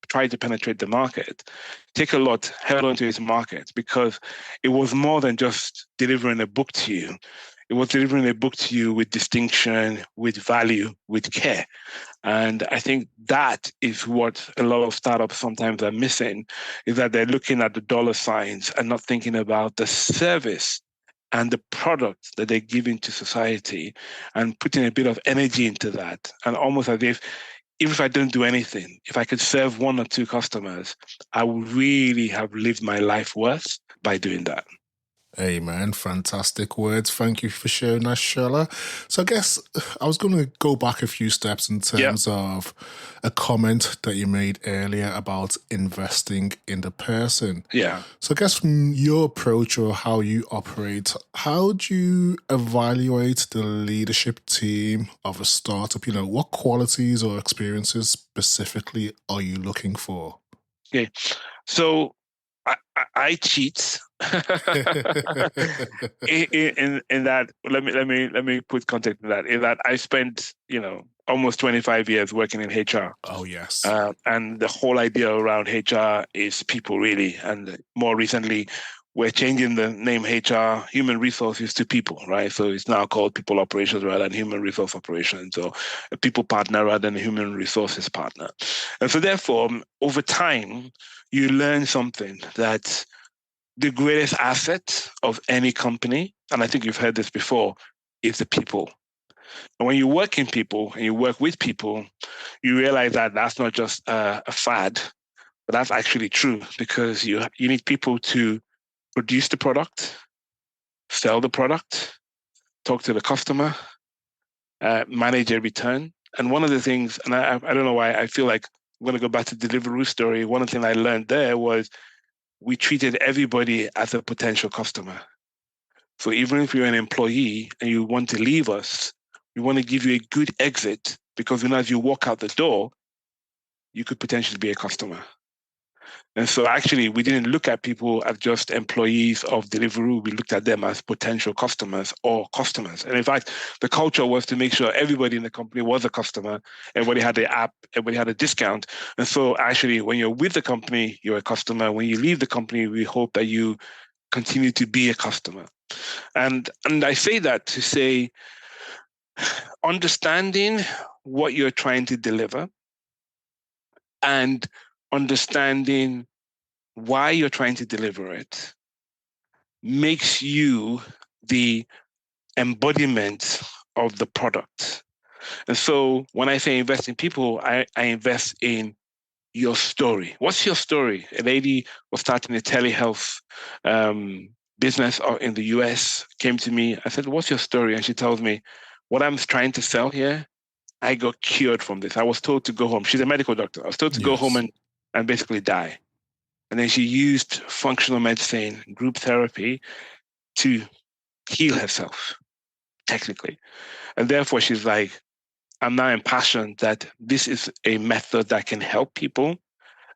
tried to penetrate the market, Take a Lot held onto its market because it was more than just delivering a book to you. It was delivering a book to you with distinction, with value, with care. And I think that is what a lot of startups sometimes are missing, is that they're looking at the dollar signs and not thinking about the service and the product that they're giving to society, and putting a bit of energy into that. And almost as if, even if I don't do anything, if I could serve one or two customers, I would really have lived my life worth by doing that. Amen. Fantastic words. Thank you for sharing that, Shola. So I guess I was going to go back a few steps in Yeah. terms of a comment that you made earlier about investing in the person. Yeah. So I guess from your approach or how you operate, how do you evaluate the leadership team of a startup? What qualities or experiences specifically are you looking for? Okay. So I cheat in that. Let me put context in that. In that I spent almost 25 years working in HR. Oh yes. And the whole idea around HR is people, really. And more recently, we're changing the name HR, human resources, to people, right? So it's now called people operations rather than human resource operations, or a people partner rather than a human resources partner. And so therefore, over time, you learn something, that the greatest asset of any company, and I think you've heard this before, is the people. And when you work in people and you work with people, you realize that that's not just a fad, but that's actually true, because you need people to produce the product, sell the product, talk to the customer, manage a return. And one of the things, and I don't know why I feel like I'm going to go back to the Deliveroo story. One of the things I learned there was we treated everybody as a potential customer. So even if you're an employee and you want to leave us, we want to give you a good exit, because as you walk out the door, you could potentially be a customer. And so actually, we didn't look at people as just employees of Deliveroo. We looked at them as potential customers or customers. And in fact, the culture was to make sure everybody in the company was a customer. Everybody had the app, everybody had a discount. And so actually, when you're with the company, you're a customer. When you leave the company, we hope that you continue to be a customer. And I say that to say, understanding what you're trying to deliver and understanding why you're trying to deliver it makes you the embodiment of the product. And so when I say invest in people, I invest in your story. What's your story? A lady was starting a telehealth business in the US, came to me. I said, what's your story? And she tells me, what I'm trying to sell here, I got cured from this. I was told to go home. She's a medical doctor. I was told to go home and basically die. And then she used functional medicine, group therapy to heal herself, technically. And therefore, she's like, I'm now impassioned that this is a method that can help people.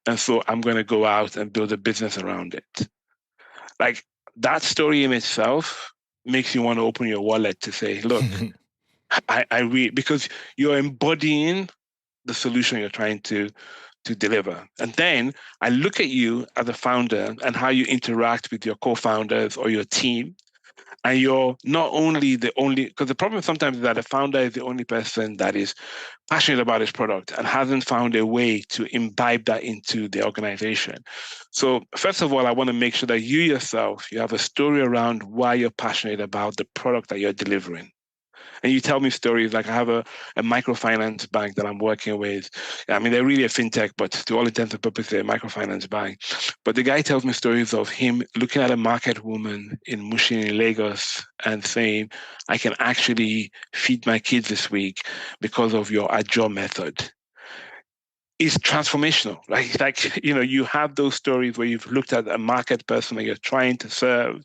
And so I'm going to go out and build a business around it. Like that story in itself makes you want to open your wallet to say, look, I read, because you're embodying the solution you're trying to deliver. And then I look at you as a founder and how you interact with your co-founders or your team. And you're not only because the problem sometimes is that a founder is the only person that is passionate about his product and hasn't found a way to imbibe that into the organization. So first of all, I want to make sure that you yourself, you have a story around why you're passionate about the product that you're delivering. And you tell me stories like I have a microfinance bank that I'm working with. I mean, they're really a fintech, but to all intents and purposes, they're a microfinance bank. But the guy tells me stories of him looking at a market woman in Mushin in Lagos and saying, I can actually feed my kids this week because of your Ajo method. Is transformational, right? Like, you have those stories where you've looked at a market person that you're trying to serve,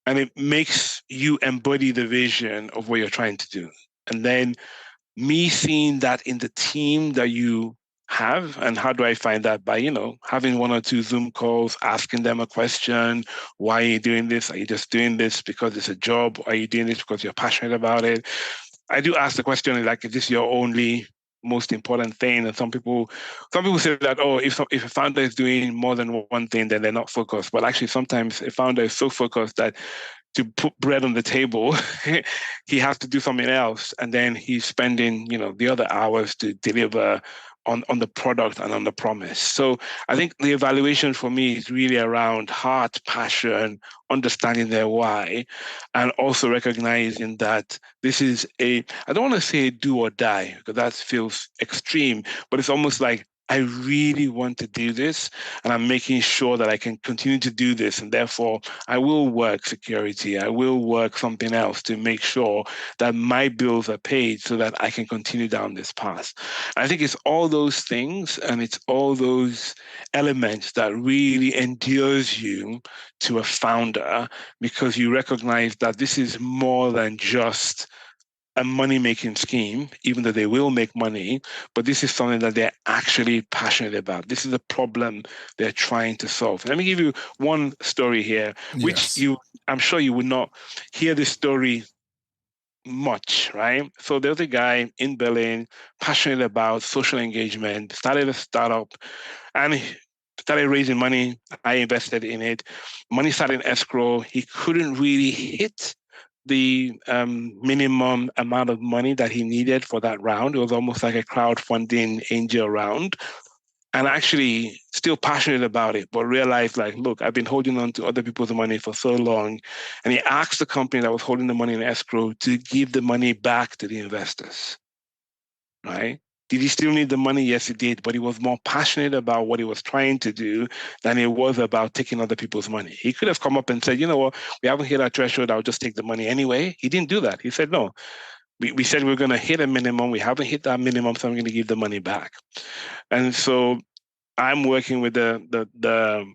and it makes you embody the vision of what you're trying to do. And then me seeing that in the team that you have, and how do I find that? By, having one or two Zoom calls, asking them a question. Why are you doing this? Are you just doing this because it's a job? Are you doing this because you're passionate about it? I do ask the question, like, is this your only most important thing? And some people say that, oh, if a founder is doing more than one thing, then they're not focused. But actually, sometimes a founder is so focused that to put bread on the table, he has to do something else. And then he's spending, the other hours to deliver on the product and on the promise. So I think the evaluation for me is really around heart, passion, understanding their why, and also recognizing that this is I don't want to say do or die, because that feels extreme, but it's almost like I really want to do this, and I'm making sure that I can continue to do this. And therefore, I will work security. I will work something else to make sure that my bills are paid so that I can continue down this path. And I think it's all those things, and it's all those elements that really endures you to a founder, because you recognize that this is more than just a money-making scheme, even though they will make money, but this is something that they're actually passionate about. This is a problem they're trying to solve. Let me give you one story here, which I'm sure you would not hear this story much, right? So there's a guy in Berlin, passionate about social engagement, started a startup, and he started raising money. I invested in it. Money started in escrow. He couldn't really hit the minimum amount of money that he needed for that round. It was almost like a crowdfunding angel round. And actually still passionate about it, but realized like, look, I've been holding on to other people's money for so long. And he asked the company that was holding the money in escrow to give the money back to the investors, right? Did he still need the money? Yes, he did. But he was more passionate about what he was trying to do than it was about taking other people's money. He could have come up and said, you know what, we haven't hit our threshold. I'll just take the money anyway. He didn't do that. He said, no, we said we're going to hit a minimum. We haven't hit that minimum, so I'm going to give the money back. And so I'm working with the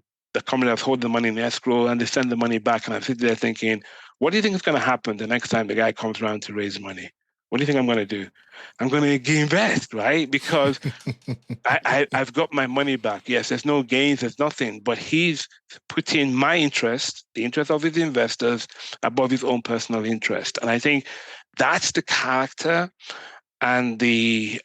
company that's holding the money in escrow, and they send the money back. And I'm sitting there thinking, what do you think is going to happen the next time the guy comes around to raise money? What do you think I'm going to do? I'm going to invest, right? Because I've got my money back. Yes, there's no gains, there's nothing, but he's putting my interest, the interest of his investors, above his own personal interest. And I think that's the character and the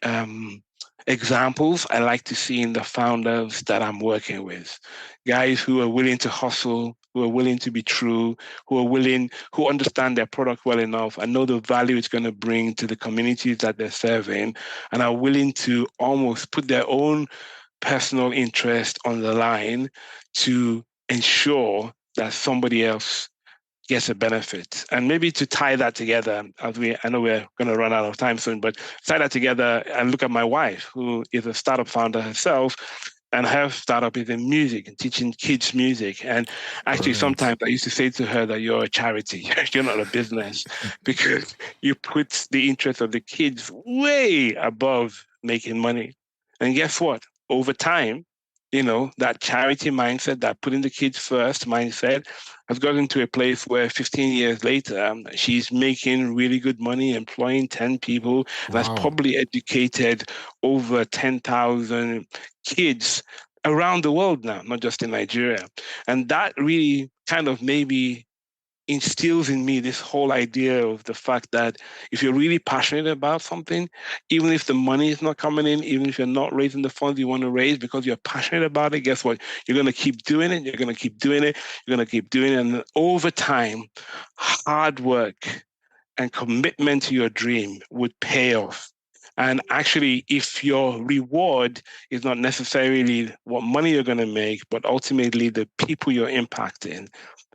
examples I like to see in the founders that I'm working with. Guys who are willing to hustle, who are willing to be true, who understand their product well enough and know the value it's going to bring to the communities that they're serving, and are willing to almost put their own personal interest on the line to ensure that somebody else gets a benefit. And maybe to tie that together, I know we're going to run out of time soon, but tie that together and look at my wife, who is a startup founder herself, and her startup is in music and teaching kids music. And actually, Brilliant. sometimes I used to say to her that you're a charity, you're not a business, because you put the interest of the kids way above making money. And guess what? Over time, that charity mindset, that putting the kids first mindset, has gotten to a place where 15 years later, she's making really good money, employing 10 people, that's Wow. probably educated over 10,000 kids around the world now, not just in Nigeria. And that really kind of maybe instills in me this whole idea of the fact that if you're really passionate about something, even if the money is not coming in, even if you're not raising the funds you want to raise, because you're passionate about it, guess what? You're going to keep doing it. You're going to keep doing it. You're going to keep doing it. And over time, hard work and commitment to your dream would pay off. And actually, if your reward is not necessarily what money you're going to make, but ultimately the people you're impacting,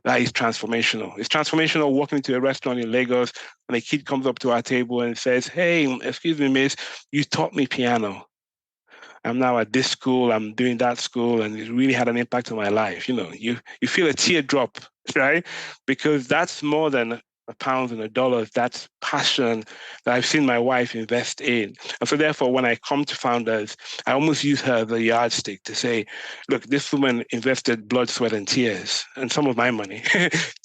that is transformational. It's transformational walking into a restaurant in Lagos and a kid comes up to our table and says, "Hey, excuse me, miss, you taught me piano. I'm now at this school, I'm doing that school, and it really had an impact on my life." You feel a teardrop, right? Because that's more than a pounds and a dollars. That's passion that I've seen my wife invest in. And so therefore, when I come to founders, I almost use her as a yardstick to say, look, this woman invested blood, sweat, and tears, and some of my money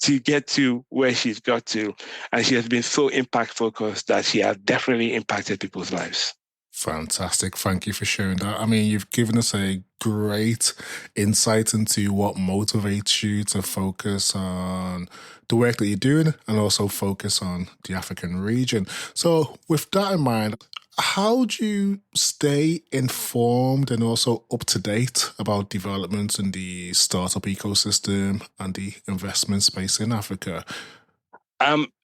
to get to where she's got to. And she has been so impact focused that she has definitely impacted people's lives. Fantastic. Thank you for sharing that. I mean, you've given us a great insight into what motivates you to focus on the work that you're doing and also focus on the African region. So with that in mind, how do you stay informed and also up to date about developments in the startup ecosystem and the investment space in Africa?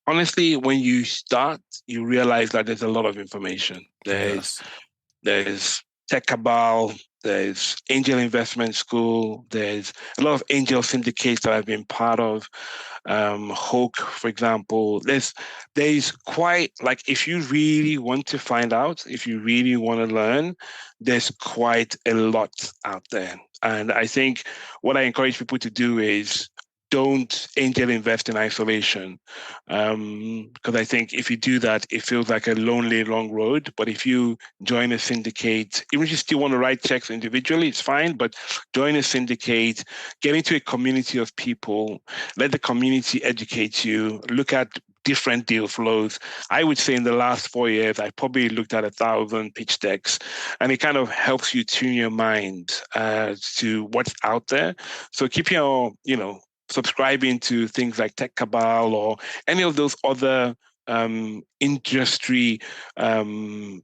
Honestly, when you start, you realize that there's a lot of information. Yes. There's Tech Cabal, there's Angel Investment School, there's a lot of angel syndicates that I've been part of. Hoke, for example. There's quite, like, if you really want to find out, if you really want to learn, there's quite a lot out there. And I think what I encourage people to do is don't angel invest in isolation. Because I think if you do that, it feels like a lonely, long road. But if you join a syndicate, even if you still want to write checks individually, it's fine. But join a syndicate, get into a community of people, let the community educate you, look at different deal flows. I would say in the last 4 years, I probably looked at 1,000 pitch decks, and it kind of helps you tune your mind to what's out there. So keep your, subscribing to things like Tech Cabal or any of those other industry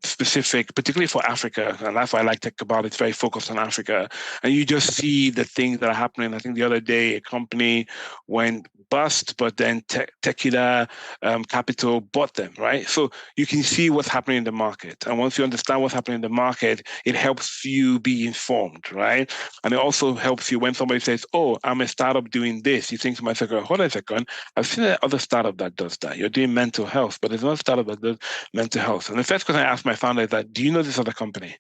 specific, particularly for Africa. And that's why I like Tech Cabal. It's very focused on Africa. And you just see the things that are happening. I think the other day, a company went bust, but then Tequila Capital bought them, right? So you can see what's happening in the market. And once you understand what's happening in the market, it helps you be informed, right? And it also helps you when somebody says, "Oh, I'm a startup doing this." You think to myself, "Hold on a second. I've seen another startup that does that. You're doing mental health, but there's another startup that does mental health." And the first question I ask my founder is that, "Do you know this other company?"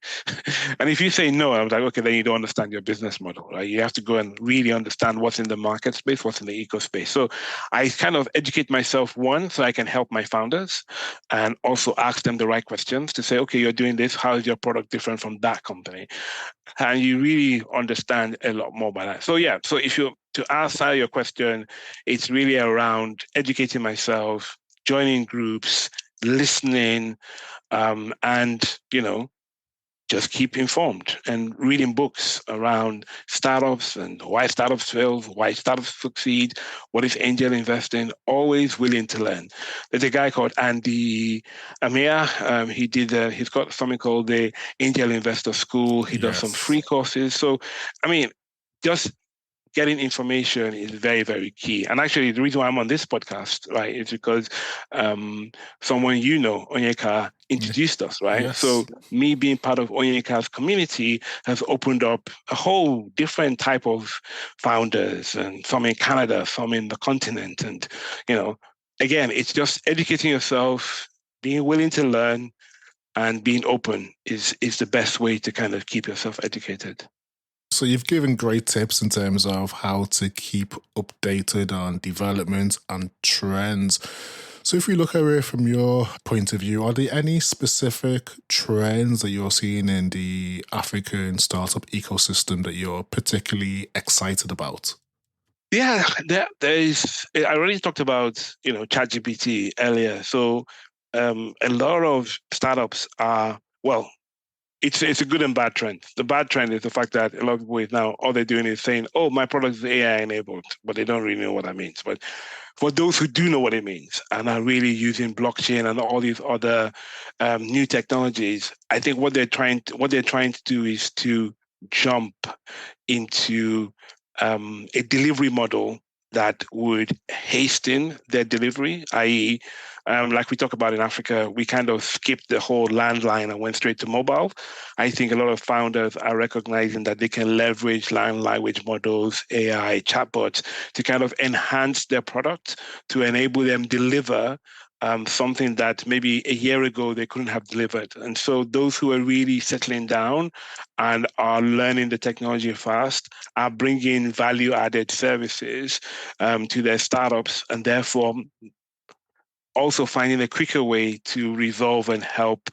And if you say no, I'm like, "Okay, then you don't understand your business model, right? You have to go and really understand what's in the market space, what's in the eco space." So I kind of educate myself, one, so I can help my founders, and also ask them the right questions to say, "Okay, you're doing this. How is your product different from that company?" And you really understand a lot more by that. So yeah, so to answer your question, it's really around educating myself, joining groups, listening, and, just keep informed and reading books around startups and why startups fail, why startups succeed, what is angel investing, always willing to learn. There's a guy called Andy Amir. He's got something called the Angel Investor School. He does some Yes. free courses. So, I mean, just getting information is very, very key. And actually, the reason why I'm on this podcast, right, is because someone Onyeka, introduced us, right? So Yes. me being part of Onyeka's community has opened up a whole different type of founders, and some in Canada, some in the continent. And, again, it's just educating yourself, being willing to learn, and being open is the best way to kind of keep yourself educated. So you've given great tips in terms of how to keep updated on developments and trends. So if we look at it from your point of view, are there any specific trends that you're seeing in the African startup ecosystem that you're particularly excited about? Yeah, there is. I already talked about, ChatGPT earlier. So, a lot of startups are, well, it's a good and bad trend. The bad trend is the fact that a lot of people is now all they're doing is saying, "Oh, my product is AI enabled," but they don't really know what that means. But for those who do know what it means and are really using blockchain and all these other new technologies, I think what they're trying to do is to jump into a delivery model that would hasten their delivery, i.e., like we talk about in Africa, we kind of skipped the whole landline and went straight to mobile. I think a lot of founders are recognizing that they can leverage language models, AI, chatbots to kind of enhance their product to enable them deliver something that maybe a year ago they couldn't have delivered. And so those who are really settling down and are learning the technology fast are bringing value-added services to their startups, and therefore also finding a quicker way to resolve and help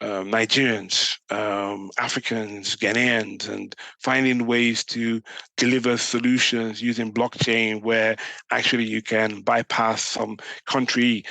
Nigerians, Africans, Ghanaians, and finding ways to deliver solutions using blockchain where actually you can bypass some country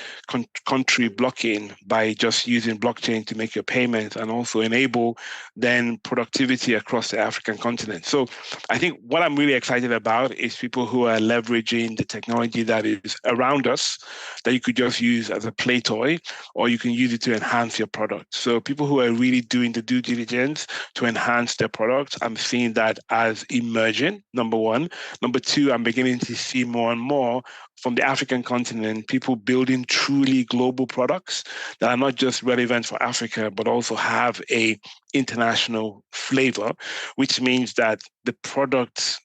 blocking by just using blockchain to make your payments, and also enable then productivity across the African continent. So I think what I'm really excited about is people who are leveraging the technology that is around us that you could just use as a play toy, or you can use it to enhance your product. So people who are really doing the due diligence to enhance their products, I'm seeing that as emerging, number one. Number two, I'm beginning to see more and more from the African continent, people building truly global products that are not just relevant for Africa, but also have a international flavor, which means that the product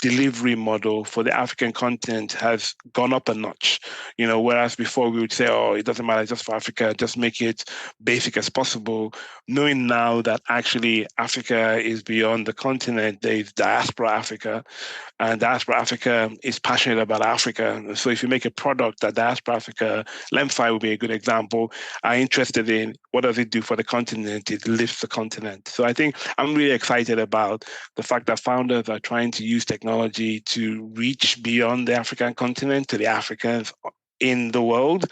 delivery model for the African continent has gone up a notch. Whereas before we would say, oh, it doesn't matter, just for Africa, just make it basic as possible. Knowing now that actually Africa is beyond the continent, there's diaspora Africa, and diaspora Africa is passionate about Africa. So if you make a product that diaspora Africa, Lemfi would be a good example, are interested in, what does it do for the continent? It lifts the continent. So I think I'm really excited about the fact that founders are trying to use technology to reach beyond the African continent to the Africans in the world,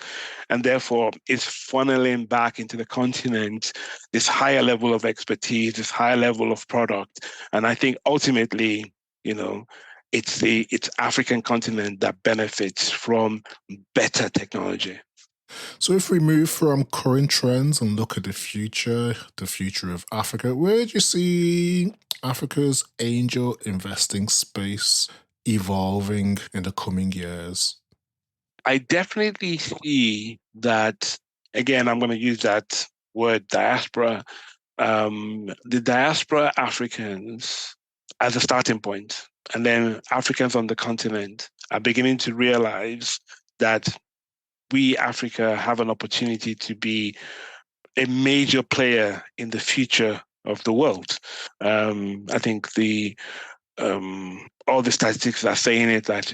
and therefore it's funneling back into the continent this higher level of expertise, this higher level of product. And I think ultimately, it's African continent that benefits from better technology. So if we move from current trends and look at the future of Africa, where do you see Africa's angel investing space evolving in the coming years? I definitely see that, again, I'm going to use that word diaspora, the diaspora Africans as a starting point, and then Africans on the continent are beginning to realize that we, Africa, have an opportunity to be a major player in the future of the world. I think all the statistics are saying it, that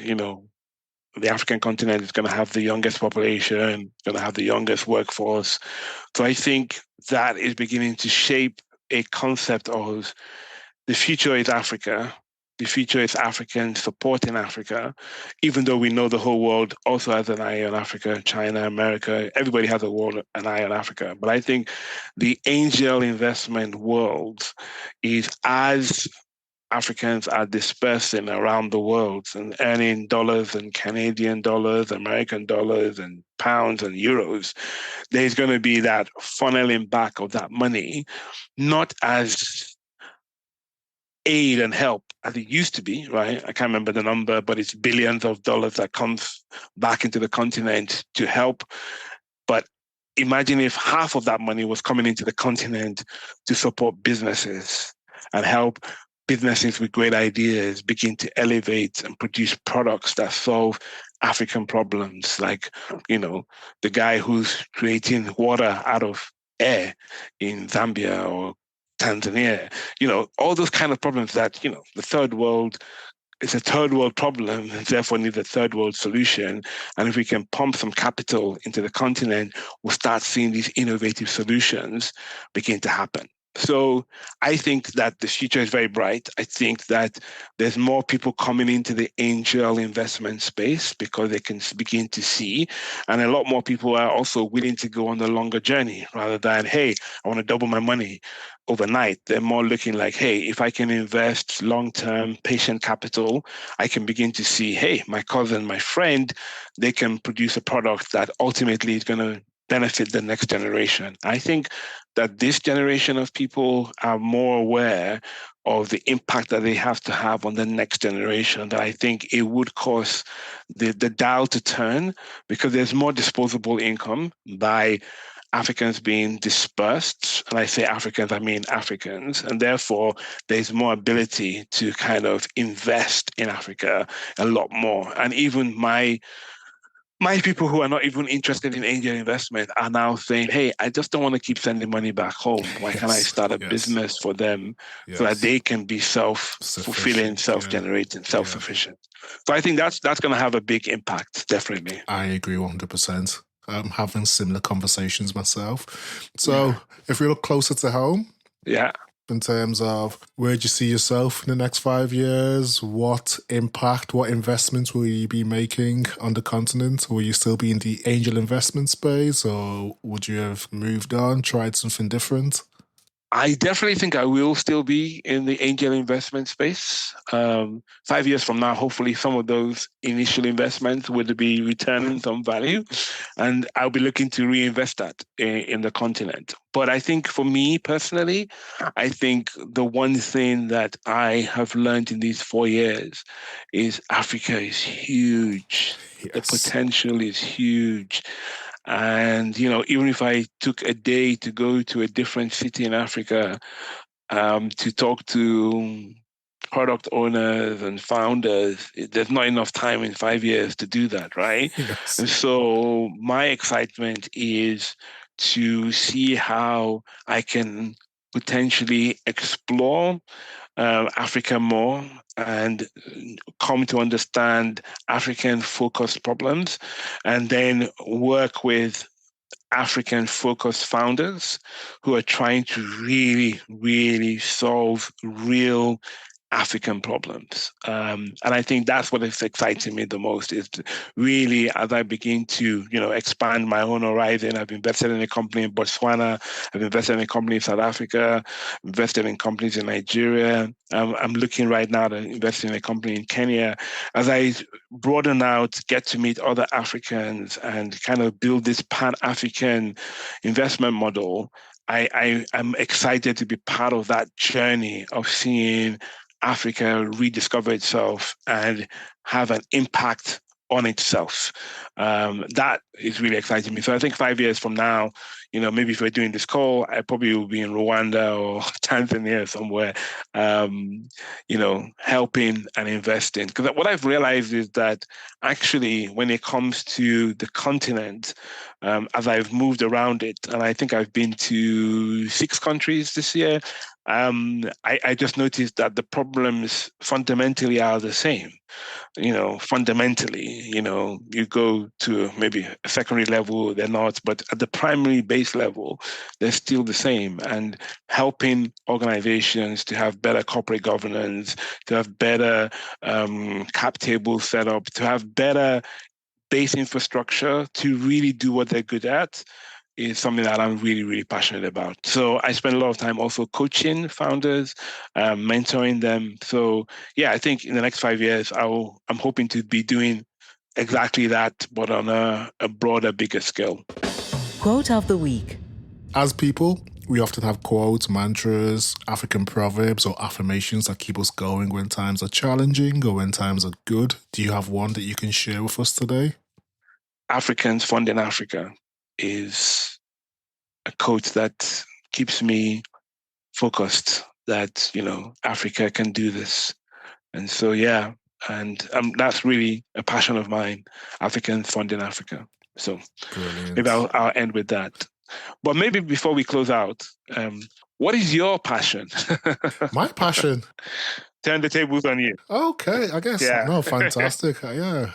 the African continent is going to have the youngest population, going to have the youngest workforce. So I think that is beginning to shape a concept of the future is Africa, The future is Africans supporting Africa, even though we know the whole world also has an eye on Africa, China, America, everybody has an eye on Africa. But I think the angel investment world is, as Africans are dispersing around the world and earning dollars and Canadian dollars, American dollars and pounds and euros, there's going to be that funneling back of that money, not as aid and help as it used to be, right? I can't remember the number, but it's billions of dollars that comes back into the continent to help. But imagine if half of that money was coming into the continent to support businesses and help businesses with great ideas begin to elevate and produce products that solve African problems, like, the guy who's creating water out of air in Zambia or Tanzania, all those kind of problems that, the third world, it's a third world problem and therefore needs a third world solution. And if we can pump some capital into the continent, we'll start seeing these innovative solutions begin to happen. So I think that the future is very bright. I think that there's more people coming into the angel investment space because they can begin to see, and a lot more people are also willing to go on the longer journey rather than, hey, I want to double my money overnight. They're more looking like, hey, if I can invest long-term patient capital, I can begin to see, hey, my cousin, my friend, they can produce a product that ultimately is going to benefit the next generation. I think that this generation of people are more aware of the impact that they have to have on the next generation, that I think it would cause the dial to turn, because there's more disposable income by Africans being dispersed. And I say Africans, I mean Africans. And therefore, there's more ability to kind of invest in Africa a lot more. And even my people who are not even interested in angel investment are now saying, hey, I just don't want to keep sending money back home. Why can't I start a business for them so that they can be self-fulfilling, self-generating, self-sufficient? So I think that's going to have a big impact, definitely. I agree 100%. I'm having similar conversations myself. So if we look closer to home, in terms of where do you see yourself in the next 5 years? What impact, what investments will you be making on the continent? Will you still be in the angel investment space, or would you have moved on, tried something different? I definitely think I will still be in the angel investment space. 5 years from now, hopefully some of those initial investments would be returning some value, and I'll be looking to reinvest that in the continent. But I think for me personally, I think the one thing that I have learned in these 4 years is Africa is huge. Yes. The potential is huge. And, even if I took a day to go to a different city in Africa to talk to product owners and founders, there's not enough time in 5 years to do that, right? Yes. And so my excitement is to see how I can potentially explore Africa more and come to understand African-focused problems, and then work with African-focused founders who are trying to really, really solve real African problems. And I think that's what is exciting me the most, is really, as I begin to, expand my own horizon. I've invested in a company in Botswana. I've invested in a company in South Africa, invested in companies in Nigeria. I'm looking right now to invest in a company in Kenya. As I broaden out, get to meet other Africans and kind of build this Pan-African investment model, I'm excited to be part of that journey of seeing Africa rediscover itself and have an impact on itself. That is really exciting me. So I think 5 years from now, maybe if we're doing this call, I probably will be in Rwanda or Tanzania somewhere, helping and investing. Because what I've realized is that actually, when it comes to the continent, as I've moved around it, and I think I've been to 6 countries this year, I just noticed that the problems fundamentally are the same. Fundamentally, you go to maybe a secondary level, they're not, but at the primary base level, they're still the same. And helping organizations to have better corporate governance, to have better cap tables set up, to have better base infrastructure to really do what they're good at is something that I'm really, really passionate about. So I spend a lot of time also coaching founders, mentoring them. So yeah, I think in the next 5 years, I'm hoping to be doing exactly that, but on a broader, bigger scale. Quote of the week. As people, we often have quotes, mantras, African proverbs or affirmations that keep us going when times are challenging or when times are good. Do you have one that you can share with us today? Africans funding Africa is a quote that keeps me focused that, Africa can do this. And so, yeah, and that's really a passion of mine, Africans funding Africa. So Brilliant. Maybe I'll end with that. But maybe before we close out, what is your passion? My passion? Turn the tables on you. Okay, I guess. Yeah. No, fantastic. Yeah.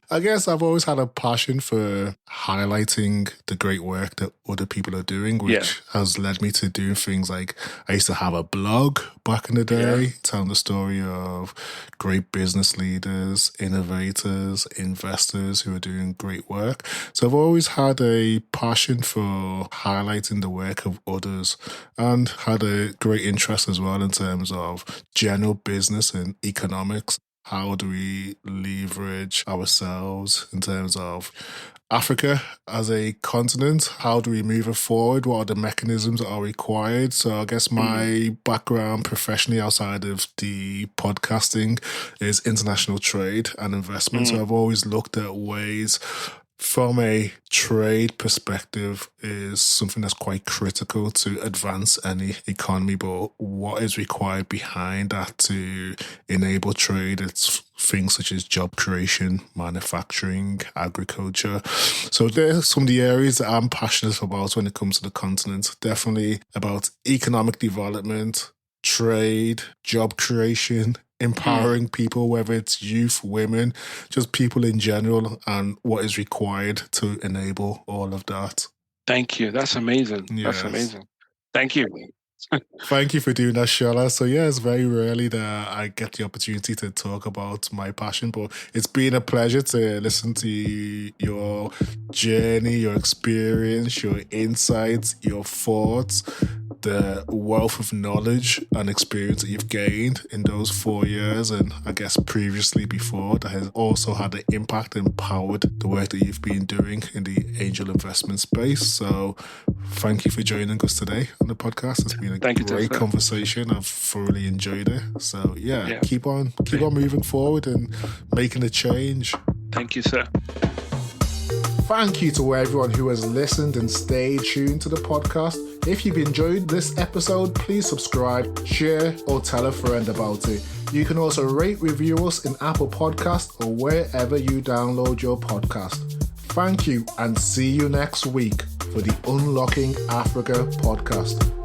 I guess I've always had a passion for highlighting the great work that other people are doing, which has led me to do things like I used to have a blog back in the day, telling the story of great business leaders, innovators, investors who are doing great work. So I've always had a passion for highlighting the work of others and had a great interest as well in terms of general business and economics. How do we leverage ourselves in terms of Africa as a continent? How do we move it forward? What are the mechanisms that are required? So I guess my background professionally outside of the podcasting is international trade and investment. So I've always looked at ways from a trade perspective is something that's quite critical to advance any economy, but what is required behind that to enable trade? It's things such as job creation, manufacturing, agriculture. So there's some of the areas that I'm passionate about when it comes to the continent. Definitely about economic development, trade, job creation, empowering people, whether it's youth, women, just people in general, and what is required to enable all of that. Thank you. That's amazing. Yes. That's amazing. Thank you. Thank you for doing that, Sola. So yeah, it's very rarely that I get the opportunity to talk about my passion, but it's been a pleasure to listen to your journey, your experience, your insights, your thoughts, the wealth of knowledge and experience that you've gained in those 4 years, and I guess previously before, that has also had an impact and empowered the work that you've been doing in the angel investment space. So thank you for joining us today on the podcast. It's been a great conversation. I've thoroughly enjoyed it. So yeah, keep on moving forward and making a change. Thank you, sir. Thank you to everyone who has listened and stayed tuned to the podcast. If you've enjoyed this episode, please subscribe, share, or tell a friend about it. You can also rate, review us in Apple Podcasts or wherever you download your podcast. Thank you, and see you next week for the Unlocking Africa podcast.